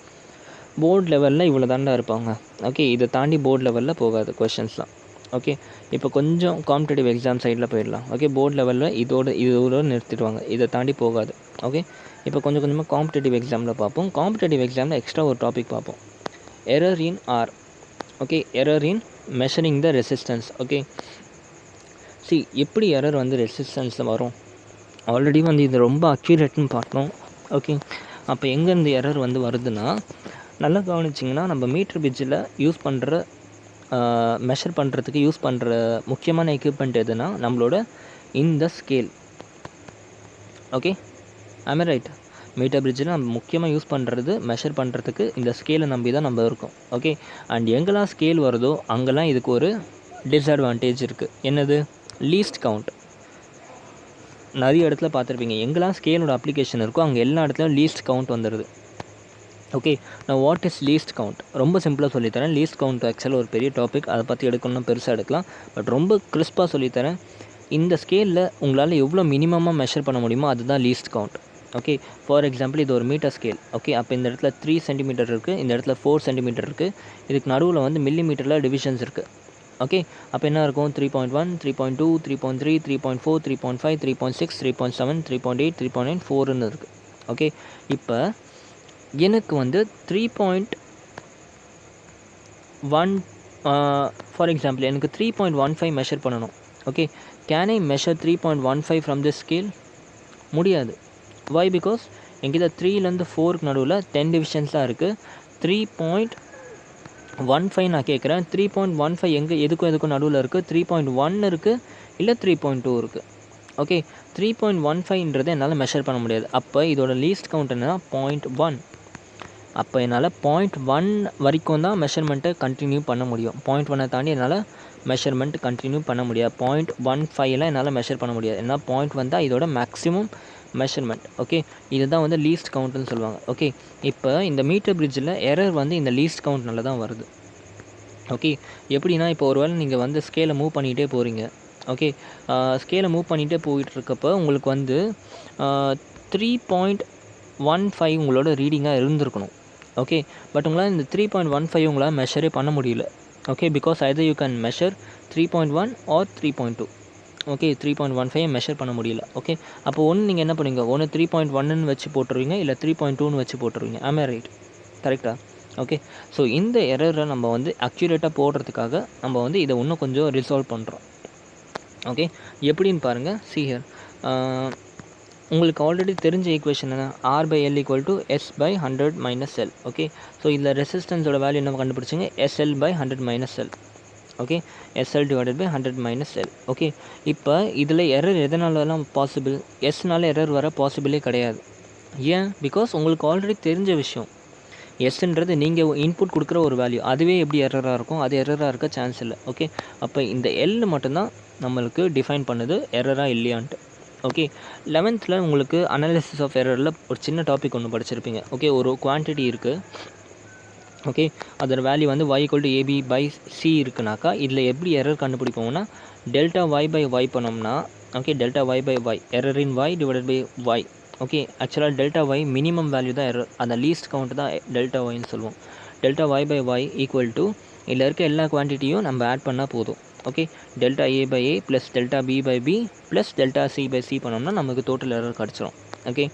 போர்டு லெவலில் இவ்வளோ தாண்டா இருப்பாங்க. ஓகே, இதை தாண்டி போர்டு லெவலில் போகாது கொஷின்ஸ்லாம். ஓகே, இப்போ கொஞ்சம் காம்படிட்டிவ் எக்ஸாம் சைடில் போயிடலாம். ஓகே, போர்டு லெவலில் இதோட நிறுத்திடுவாங்க, இதை தாண்டி போகாது. ஓகே, இப்போ கொஞ்சம் கொஞ்சமாக காம்படிட்டிவ் எக்ஸாமில் பார்ப்போம். காம்படிட்டிவ் எக்ஸாமில் எக்ஸ்ட்ரா ஒரு டாபிக் பார்ப்போம், error in R. Okay, error in measuring the resistance. Okay, எப்படி எரர் வந்து ரெசிஸ்டன்ஸில் வரும், ஆல்ரெடி வந்து இது ரொம்ப அக்யூரேட்னு பார்த்தோம். ஓகே, அப்போ எங்கேருந்து எரர் வந்து வருதுன்னா, நல்லா கவனிச்சிங்கன்னா நம்ம மீட்டர் பிரிட்ஜில் யூஸ் பண்ணுற மெஷர் பண்ணுறதுக்கு யூஸ் பண்ணுற முக்கியமான எக்யூப்மெண்ட் எதுனா நம்மளோட இந்த scale. Okay, I'm right? Meter பிரிட்ஜில் நம்ம முக்கியமாக யூஸ் பண்ணுறது மெஷர் பண்ணுறதுக்கு இந்த ஸ்கேலை நம்பி தான் நம்ம இருக்கோம். ஓகே, அண்ட் எங்கெல்லாம் ஸ்கேல் வருதோ அங்கெல்லாம் இதுக்கு ஒரு டிஸ்அட்வான்டேஜ் இருக்குது. என்னது, லீஸ்ட் கவுண்ட். நிறைய இடத்துல பார்த்துருப்பீங்க, எங்கெல்லாம் ஸ்கேலோட அப்ளிகேஷன் இருக்கோ அங்கே எல்லா இடத்துலையும் லீஸ்ட் கவுண்ட் வந்துடுது. ஓகே, நான் வாட் இஸ் லீஸ்ட் கவுண்ட் ரொம்ப சிம்பிளாக சொல்லித்தரேன். லீஸ்ட் கவுண்ட் ஆக்சுவலாக ஒரு பெரிய டாபிக், அதை பற்றி எடுக்கணும்னா பெருசாக எடுக்கலாம். பட் ரொம்ப கிறிஸ்பாக சொல்லித்தரேன். இந்த ஸ்கேலில் உங்களால் எவ்வளோ மினிமமாக மெஷர் பண்ண முடியுமோ அதுதான் least count. Okay, for example இது ஒரு மீட்டர் ஸ்கேல். ஓகே, அப்போ இந்த இடத்துல 3 சென்டிமீட்டர் இருக்குது, இந்த இடத்துல 4 சென்டிமீட்டர் இருக்குது. இதுக்கு நடுவில் வந்து மில்லிமீட்டரில் டிவிஷன்ஸ் இருக்குது. ஓகே, அப்போ என்ன இருக்கும், 3.1, 3.2, 3.3, 3.4, 3.5, 3.6, 3.7, 3.8, 3.9, 4ன்னு இருக்குது. ஓகே, இப்போ எனக்கு வந்து 3.1 ஃபார் எக்ஸாம்பிள் எனக்கு 3.15 மெஷர் பண்ணணும். Okay, can I measure 3.15 from this scale? முடியாது. வை? பிகாஸ் எங்கிட்ட 3லேருந்து 4க்கு நடுவில் 10 டிவிஷன்ஸ் தான் இருக்குது. 3.15 நான் கேட்குறேன். 3.15 எதுக்கும் நடுவில் இருக்குது. 3.1 இருக்குது, இல்லை 3.2 இருக்குது. ஓகே, 3.15ன்றது என்னால் மெஷர் பண்ண முடியாது. அப்போ இதோட லீஸ்ட் கவுண்ட் என்னன்னா 0.1. அப்போ என்னால் 0.1 வரைக்கும் தான் மெஷர்மெண்ட்டை கண்டினியூ பண்ண முடியும். 0.1 தாண்டி என்னால் மெஷர்மெண்ட் கண்டினியூ பண்ண முடியாது. 0.15லாம் என்னால் மெஷர் பண்ண முடியாது. ஏன்னா 0.1 தான் இதோட மேக்ஸிமம் மெஷர்மெண்ட். ஓகே, இதுதான் வந்து லீஸ்ட் கவுண்ட்னு சொல்லுவாங்க. ஓகே, இப்போ இந்த மீட்டர் பிரிட்ஜில் எரர் வந்து இந்த லீஸ்ட் கவுண்ட்னால தான் வருது. ஓகே, எப்படின்னா இப்போ ஒரு வேளை நீங்கள் வந்து ஸ்கேலை மூவ் பண்ணிகிட்டே போகிறீங்க. ஓகே, ஸ்கேலை மூவ் பண்ணிகிட்டே போயிட்டுருக்கப்போ உங்களுக்கு வந்து 3.1 3.15 உங்களோட ரீடிங்காக இருந்திருக்கணும். ஓகே, பட் உங்களால் இந்த 3.15 உங்களால் மெஷரே பண்ண முடியல. Okay, because either you can measure 3.1 or 3.2. Okay, 3.15 measure பண்ண முடியல. ஓகே, அப்போ ஒன்று நீங்கள் என்ன பண்ணுவீங்க, ஒன்று 3.1ன்னு வச்சு போட்டுருவீங்க, இல்லை 3.2ன்னு வச்சு போட்டுருவீங்க. ஆமே ரைட், கரெக்டாக? ஓகே, ஸோ இந்த எரரை நம்ம வந்து அக்யூரேட்டாக போடுறதுக்காக நம்ம வந்து இதை இன்னும் கொஞ்சம் ரிசால்வ் பண்ணுறோம். ஓகே, எப்படின்னு பாருங்கள். see here, உங்களுக்கு ஆல்ரெடி தெரிஞ்ச ஈக்குவேஷன் என்ன, R/L = S/100 - L. Okay, so இதில் ரெசிஸ்டன்ஸோட வேல்யூ என்ன கண்டுபிடிச்சிங்க, SL/100 - L. Okay, SL/100 - L. Okay, இப்போ இதில் எரர் எதனாலலாம் பாசிபிள், எஸ்னால எரர் வர பாசிபிளே கிடையாது. ஏன், பிகாஸ் உங்களுக்கு ஆல்ரெடி தெரிஞ்ச விஷயம். எஸ்ன்றது நீங்கள் இன்புட் கொடுக்குற ஒரு வேல்யூ, அதுவே எப்படி எரராக இருக்கும், அது எரராக இருக்க சான்ஸ் இல்லை. ஓகே, அப்போ இந்த எல் மட்டும்தான் நம்மளுக்கு டிஃபைன் பண்ணுது எரராக இல்லையான்ட்டு. ஓகே, 11th உங்களுக்கு அனாலிசிஸ் ஆஃப் எரரில் ஒரு சின்ன டாபிக் ஒன்று படிச்சிருப்பீங்க. ஓகே, ஒரு குவான்டிட்டி இருக்குது. ஓகே, அதோட வேல்யூ வந்து y = AB/C இருக்குனாக்கா இதில் எப்படி எரர் கண்டுபிடிப்போம்னா டெல்டா y/y பண்ணோம்னா, ஓகே, டெல்டா y/y எரர் இன் y / y. ஓகே, ஆக்சுவலாக டெல்டா y மினிமம் வேல்யூ தான் எரர், அந்த லீஸ்ட் கவுண்ட் தான் டெல்டா ஒய்ன்னு சொல்லுவோம். டெல்டா y/y = இதில் இருக்க எல்லா குவான்டிட்டியும் நம்ம ஆட் பண்ணால் போதும். Okay, delta A/A plus delta B/B plus delta C/C பண்ணோம்னா நமக்கு டோட்டல் எரர் கிடச்சிரும். ஓகே,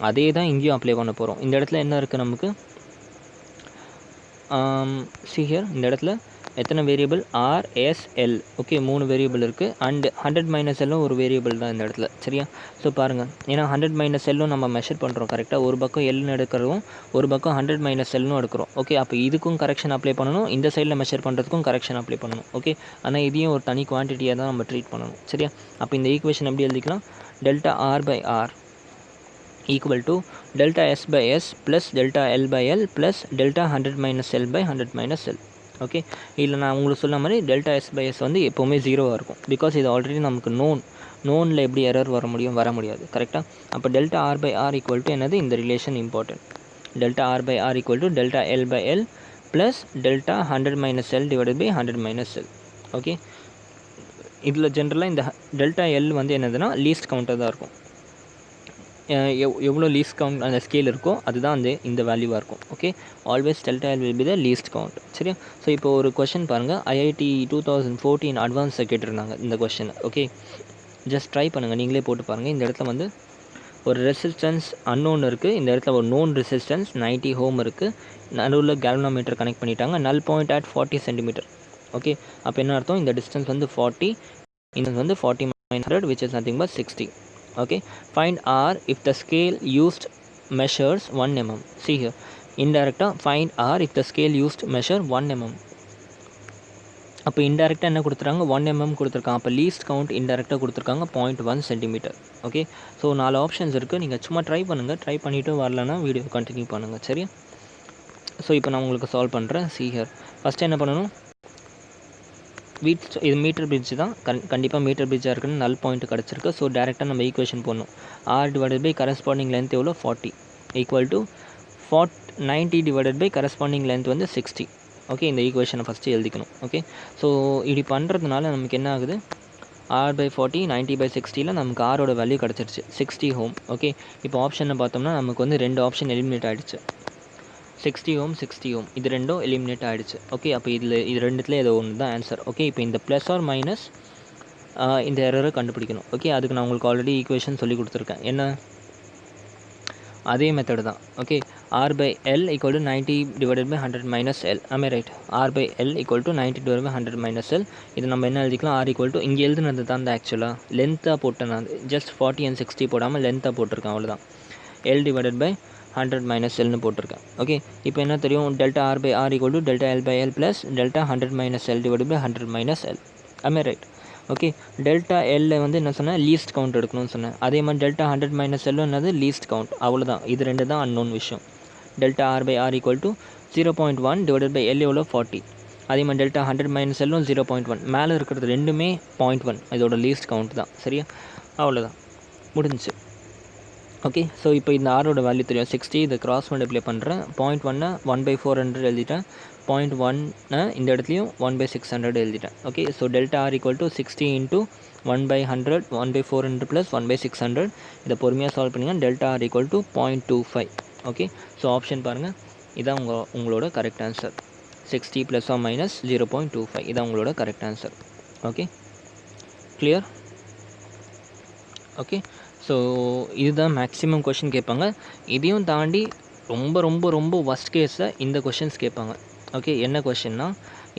அதே தான் இங்கேயும் அப்ளை பண்ண போகிறோம். இந்த இடத்துல என்ன இருக்குது நமக்கு, see here, இந்த இடத்துல எத்தனை variable, R, S, L. Okay, 3 variable இருக்குது. அண்ட் 100 - L ஒரு வேரியபிள் தான் இந்த இடத்துல. சரியா? ஸோ பாருங்கள், ஏன்னா 100 - L நம்ம மெஷர் பண்ணுறோம் கரெக்டாக. ஒரு பக்கம் எல்னு எடுக்கிறதும் ஒரு பக்கம் 100 - Lன்னு எடுக்கிறோம். ஓகே, அப்போ இதுக்கும் கரெக்ஷன் அப்ளை பண்ணணும், இந்த சைடில் மெஷர் பண்ணுறதுக்கும் கரெக்ஷன் அப்ளை பண்ணணும். ஓகே, ஆனால் இதையும் ஒரு தனி குவான்டிட்டியாக தான் நம்ம ட்ரீட் பண்ணணும். சரியா? அப்போ இந்த ஈக்குவேஷன் எப்படி எழுதிக்கலாம், delta R/R = delta S/S plus delta L/L plus delta 100 - L/100 - L. Okay, இதில் நான் உங்களுக்கு சொன்ன மாதிரி டெல்டா S/S வந்து எப்போவுமே 0வாக இருக்கும். பிகாஸ் இது ஆல்ரெடி நமக்கு நோனில் எப்படி எரர் வர முடியாது. கரெக்டாக? அப்போ டெல்டா R/R = என்னது, இந்த relation important. Delta R/R = delta L/L plus delta 100 - L / 100 - L. Okay, இதில் ஜென்ரலாக இந்த டெல்டா எல் வந்து என்னதுன்னா லீஸ்ட் கவுண்ட்டாக தான் இருக்கும். எவ்வளோ லீஸ்ட் கவுண்ட் அந்த ஸ்கேல் இருக்கோ அதுதான் இந்த வேல்யூவாக இருக்கும். Okay, always delta L will be the least count. சரியா? ஸோ இப்போ ஒரு கொஷின் பாருங்கள், IIT 2014 அட்வான்ஸில் கேட்டிருந்தாங்க இந்த கொஷின். ஓகே, ஜஸ்ட் ட்ரை பண்ணுங்கள், நீங்களே போட்டு பாருங்கள். இந்த இடத்துல வந்து ஒரு ரெசிஸ்டன்ஸ் அன்னோன் இருக்குது, இந்த இடத்துல ஒரு நோன் ரெசிஸ்டன்ஸ் 90 Ω இருக்குது, நடுவில் கேல்வனோமீட்டர் கனெக்ட் பண்ணிட்டாங்க, நல் பாயிண்ட் at 40 cm. ஓகே, அப்போ என்ன அர்த்தம், இந்த டிஸ்டன்ஸ் வந்து 40, இந்த வந்து 40 - 100 which is nothing but 60. Okay, find R if the scale used measures 1 mm. See here, indirect find R if the scale used measure 1 mm. அப்போ இன்டெரக்டாக என்ன கொடுத்துருக்காங்க, 1 mm கொடுத்துருக்காங்க. அப்போ லீஸ்ட் கவுண்ட் இன்டெரக்டாக கொடுத்துருக்காங்க 0.1 cm. ஓகே, ஸோ 4 ஆப்ஷன்ஸ் இருக்குது, நீங்கள் சும்மா try பண்ணுங்கள், ட்ரை பண்ணிவிட்டு வரலன்னா வீடியோ கண்டினியூ பண்ணுங்கள். சரியா? ஸோ இப்போ நான் உங்களுக்கு சால்வ் பண்ணுறேன். see here, ஃபஸ்ட்டு என்ன பண்ணணும், இது மீட்டர் பிரிட்ஜ் தான், கண்டிப்பாக மீட்டர் பிரிட்ஜாக இருக்குன்னு நல் பாயிண்ட் கிடச்சிருக்கு. ஸோ டேரெக்டாக நம்ம ஈக்குவேஷன் போடணும். R/by கரஸ்பாண்டிங் லென்த் எவ்வளோ, 40 = 90 / கரஸ்பாண்டிங் லென்த் வந்து 60. ஓகே, இந்த ஈக்குவேஷனை ஃபஸ்ட்டு எழுதிக்கணும். ஓகே, ஸோ இப்படி பண்ணுறதுனால நமக்கு என்ன ஆகுது, R/40 90/60 நமக்கு ஆரோட வேல்யூ கிடச்சிருச்சு 60 Ω. ஓகே, இப்போ ஆப்ஷனை பார்த்தோம்னா நமக்கு வந்து 2 ஆப்ஷன் எலிமினேட் ஆகிடுச்சு. 60 Ω 60 Ω இது ரெண்டும் எலிமினேட் ஆகிடுச்சு. ஓகே, அப்போ இது ரெண்டுத்தில் ஏதோ ஒன்று தான் ஆன்சர். ஓகே, இப்போ இந்த ப்ளஸ் ஆர் மைனஸ் இந்த எரரை கண்டுபிடிக்கணும். ஓகே, அதுக்கு நான் உங்களுக்கு ஆல்ரெடி ஈக்குவேஷன் சொல்லி கொடுத்துருக்கேன். என்ன, அதே மெத்தடு தான். Okay, R/L = 90 / 100 - L. ஆமே ரைட், R/L = 90 / 100 - L. இது நம்ம என்ன எழுதிக்கலாம், R = இங்கே எழுதுனது தான் ஆக்சுவலாக லென்த்தாக போட்டேன் நான், ஜஸ்ட் 40 and 60 போடாமல் லென்த்தாக போட்டிருக்கேன், அவ்வளோதான். L / 100 - Lன்னு போட்டிருக்கேன். ஓகே, இப்போ என்ன தெரியும், delta R/R = delta L/L plus delta 100 - L / 100 - L. ஆமே ரைட். ஓகே, டெல்டா எல்ல வந்து என்ன சொன்னேன், லீஸ்ட் கவுண்ட் எடுக்கணும்னு சொன்னேன். அதே மாதிரி டெல்டா 100 - L என்னது லீஸ்ட் கவுண்ட், அவ்வளோதான். இது ரெண்டு தான் அன்னோன் விஷயம். டெல்டா R/R = 0.1 / L எவ்வளோ, 40. அதே மாதிரி டெல்டா 100 - L 0.1. மேலே இருக்கிறது ரெண்டுமே 0.1, இதோட லீஸ்ட் கவுண்ட் தான். சரியா? அவ்வளோதான், முடிஞ்சிச்சு. ஓகே, ஸோ இப்போ இந்த ஆரோட வேல்யூ தெரியும் 60, இதை கிராஸ் மல்டிப்ளை பண்ணுறேன். 0.1 1/400 எழுதிட்டேன். 0.1 இந்த இடத்துலையும் 1/600 எழுதிட்டேன். Okay, so delta R equal to 60 into 1/100 1/400 plus 1/600. இதை பொறுமையாக சால்வ் பண்ணிங்கன்னா delta R equal to 0.25. Okay, so option பாருங்கள், இதான் உங்களோட correct answer. 60 plus R minus 0.25 இதான் உங்களோட correct answer. Okay, clear? Okay, so இதுதான் மேக்ஸிமம் கொஷின் கேட்பாங்க. இதையும் தாண்டி ரொம்ப ரொம்ப ரொம்ப ஒஸ்ட் கேஸை இந்த கொஷின்ஸ் கேட்பாங்க. ஓகே, என்ன கொஷின்னா,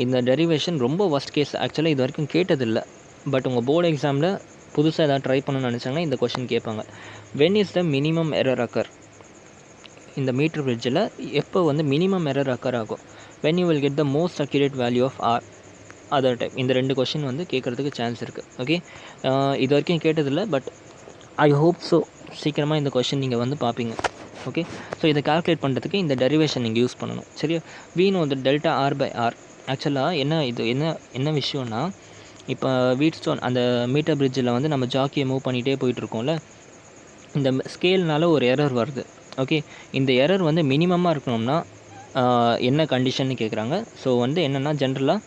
இந்த டெரிவேஷன் ரொம்ப ஒஸ்ட் கேஸ். ஆக்சுவலாக இது வரைக்கும் கேட்டதில்லை, பட் உங்கள் போர்டு எக்ஸாமில் புதுசாக எதாவது ட்ரை பண்ணணும்னு நினச்சாங்கன்னா இந்த கொஷின் கேட்பாங்க. When is the minimum error occur? இந்த மீட்டர் பிரிட்ஜில் எப்போ வந்து மினிமம் எரர் அக்கர் ஆகும்? When you will get the most accurate value of R other type. இந்த 2 கொஷின் வந்து கேட்குறதுக்கு சான்ஸ் இருக்குது. ஓகே, இது வரைக்கும் கேட்டதில்லை, பட் ஐ ஹோப் ஸோ சீக்கிரமாக இந்த கொஷின் நீங்கள் வந்து பார்ப்பீங்க. ஓகே, ஸோ இதை கால்குலேட் பண்ணுறதுக்கு இந்த டெரிவேஷன் நீங்கள் யூஸ் பண்ணணும். சரியா? We know the delta R by R. ஆக்சுவலாக என்ன விஷயம்னா, இப்போ வீட்ஸ்டோன் அந்த மீட்டர் பிரிட்ஜில் வந்து நம்ம ஜாக்கியை மூவ் பண்ணிகிட்டே போயிட்டுருக்கோம்ல, இந்த ஸ்கேல்னால ஒரு எரர் வருது. ஓகே, இந்த எரர் வந்து மினிமமாக இருக்கணும்னா என்ன கண்டிஷன்னு கேட்குறாங்க. ஸோ வந்து என்னென்னா, ஜென்ரலாக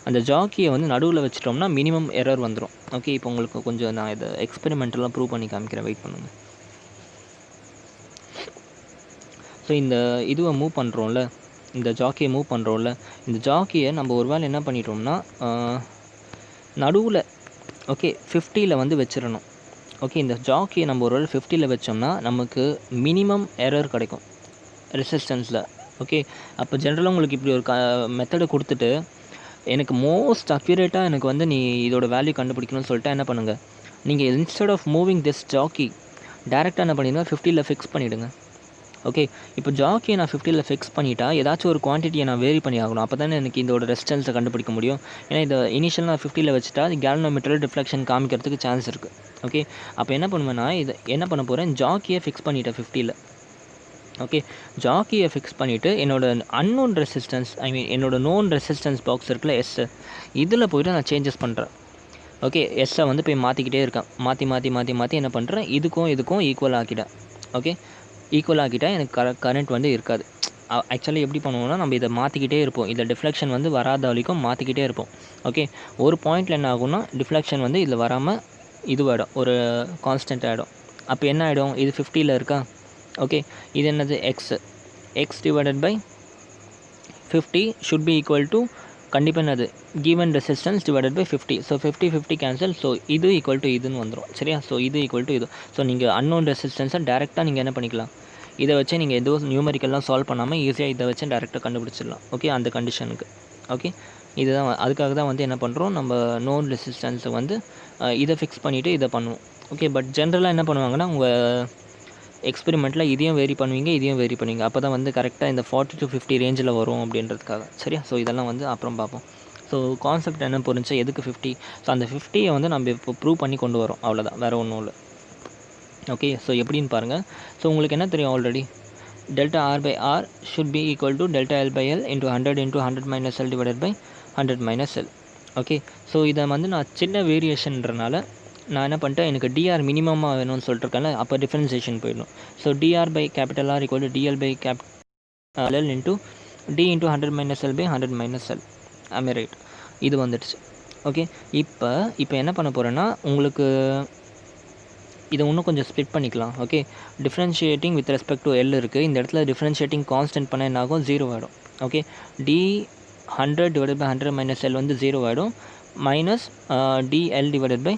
அந்த ஜாக்கியை வந்து நடுவில் வச்சிட்டோம்னா மினிமம் எரர் வந்துடும். ஓகே, இப்போ உங்களுக்கு கொஞ்சம் நான் இதை எக்ஸ்பெரிமெண்டலாக ப்ரூவ் பண்ணி காமிக்கிறேன், வெயிட் பண்ணுங்கள். ஸோ இந்த இதுவை மூவ் பண்ணுறோம்ல, இந்த ஜாக்கியை மூவ் பண்ணுறோம்ல, இந்த ஜாக்கியை நம்ம ஒரு வேளை என்ன பண்ணிட்டோம்னா நடுவில் ஓகே 50ல் வந்து வச்சிடணும். ஓகே, இந்த ஜாக்கியை நம்ம ஒரு வேளை 50ல் வச்சோம்னா நமக்கு மினிமம் எரர் கிடைக்கும் ரெசிஸ்டன்ஸில். ஓகே, அப்போ ஜென்ரலாக உங்களுக்கு இப்படி ஒரு மெத்தடை கொடுத்துட்டு எனக்கு மோஸ்ட் அக்யூரேட்டாக எனக்கு வந்து நீ இதோட வேல்யூ கண்டுபிடிக்கணும்னு சொல்லிட்டு என்ன பண்ணுங்கள், நீங்கள் instead of moving this jockey டேரெக்டாக என்ன பண்ணிடுங்க, 50ல் ஃபிக்ஸ் பண்ணிவிடுங்க. ஓகே, இப்போ ஜாக்கியை நான் 50ல் ஃபிக்ஸ் பண்ணிட்டா ஏதாச்சும் ஒரு குவான்டிட்டியை நான் வேரி பண்ணி ஆகணும். அப்போ தானே எனக்கு இதோட ரெசிஸ்டன்ஸை கண்டுபிடிக்க முடியும். ஏன்னா இதை இனிஷியல் நான் 50ல் வச்சுட்டா அது கேல்வனோமீட்டரில் டிஃப்ளெக்ஷன் காமிக்கிறதுக்கு சான்ஸ் இருக்குது. ஓகே, அப்போ என்ன பண்ணுவேன்னா, இதை என்ன பண்ண போகிறேன், ஜாக்கியை ஃபிக்ஸ் பண்ணிட்டேன் 50ல். ஓகே, ஜாக்கியை ஃபிக்ஸ் பண்ணிவிட்டு என்னோடய அன்னோன் ரெசிஸ்டன்ஸ், ஐ மீன் என்னோடய நோன் ரெசிஸ்டன்ஸ் பாக்ஸ் இருக்குல்ல எஸ், இதில் போய்ட்டு நான் சேஞ்சஸ் பண்ணுறேன். ஓகே, எஸ்ஸை வந்து போய் மாற்றிக்கிட்டே இருக்கேன். மாற்றி என்ன பண்ணுறேன், இதுக்கும் ஈக்குவல் ஆக்கிட்டேன். ஓகே, ஈக்குவல் ஆக்கிட்டால் எனக்கு கரண்ட் வந்து இருக்காது. ஆக்சுவலி எப்படி பண்ணுவோம்னா, நம்ம இதை மாற்றிக்கிட்டே இருப்போம். இதில் டிஃப்ளெக்ஷன் வந்து வராத வரைக்கும் மாற்றிக்கிட்டே இருப்போம். ஓகே, ஒரு பாயிண்டில் என்ன ஆகும்னா டிஃப்ளெக்ஷன் வந்து இதில் வராமல் இதுவாகிடும், ஒரு கான்ஸ்டன்ட் ஆகிடும். அப்போ என்ன ஆகிடும், இது 50ல் இருக்கா. ஓகே, இது என்னது, X divided by 50 should be equal to கண்டிப்பாக என்னது given resistance divided by 50. So 50 cancel. So இது ஈக்குவல் டு இதுன்னு வந்துடும். சரியா? ஸோ இது ஈக்குவல் டு இது. ஸோ நீங்கள் அன்னோன் ரெசிஸ்டன்ஸை டேரெக்டாக நீங்கள் என்ன பண்ணிக்கலாம், இதை வச்சு நீங்கள் எதுவும் நியூமெரிக்கல்லாம் சால்வ் பண்ணாமல் ஈஸியாக இதை வச்சு டேரெக்டாக கண்டுபிடிச்சிடலாம். ஓகே, அந்த கண்டிஷனுக்கு. ஓகே, இதுதான் அதுக்காக தான் வந்து என்ன பண்ணுறோம், நம்ம நோன் ரெசிஸ்டன்ஸை வந்து இதை ஃபிக்ஸ் பண்ணிவிட்டு இதை பண்ணுவோம். ஓகே, பட் ஜென்ரலாக என்ன பண்ணுவாங்கன்னா, உங்கள் எக்ஸ்பெரிமெண்ட்டில் இதையும் வேரி பண்ணுவீங்க, இதையும் வேரி பண்ணுவீங்க. அப்போ தான் வந்து கரெக்டாக இந்த 40 to 50 ரேஞ்சில் வரும் அப்படின்றதுக்காக. சரியா? ஸோ இதெல்லாம் வந்து அப்புறம் பார்ப்போம். ஸோ கான்செப்ட் என்ன புரிஞ்சா, எதுக்கு 50? ஸோ அந்த 50யை வந்து நம்ம இப்போ ப்ரூவ் பண்ணி கொண்டு வரோம், அவ்வளோதான், வேறு ஒன்றும் இல்லை. ஓகே, ஸோ எப்படின்னு பாருங்கள். ஸோ உங்களுக்கு என்ன தெரியும் already, delta R by R should be equal to delta L by L into 100 into 100 minus L divided by 100 minus L. Okay, so இதை வந்து நான் சின்ன வேரியேஷன்றனால நான் என்ன பண்ணிட்டேன், எனக்கு டிஆர் மினிமமாக வேணும்னு சொல்லிட்டுருக்கேன்ல, அப்போ டிஃப்ரென்சியேஷன் போயிடணும். So DR by capital R equal to DL by capital L into D into 100 minus L by 100 minus L. ஆமே, ரைட், இது வந்துடுச்சு. ஓகே, இப்போ என்ன பண்ண போகிறேன்னா, உங்களுக்கு இதை இன்னும் கொஞ்சம் ஸ்ப்ளிட் பண்ணிக்கலாம். Okay, differentiating with respect to L இருக்குது. இந்த இடத்துல டிஃப்ரென்ஷியேட்டிங் கான்ஸ்டன்ட் பண்ண என்ன ஆகும், 0 ஆகிடும். Okay, D 100 divided by 100 minus L வந்து 0 ஆகிடும். Minus DL divided by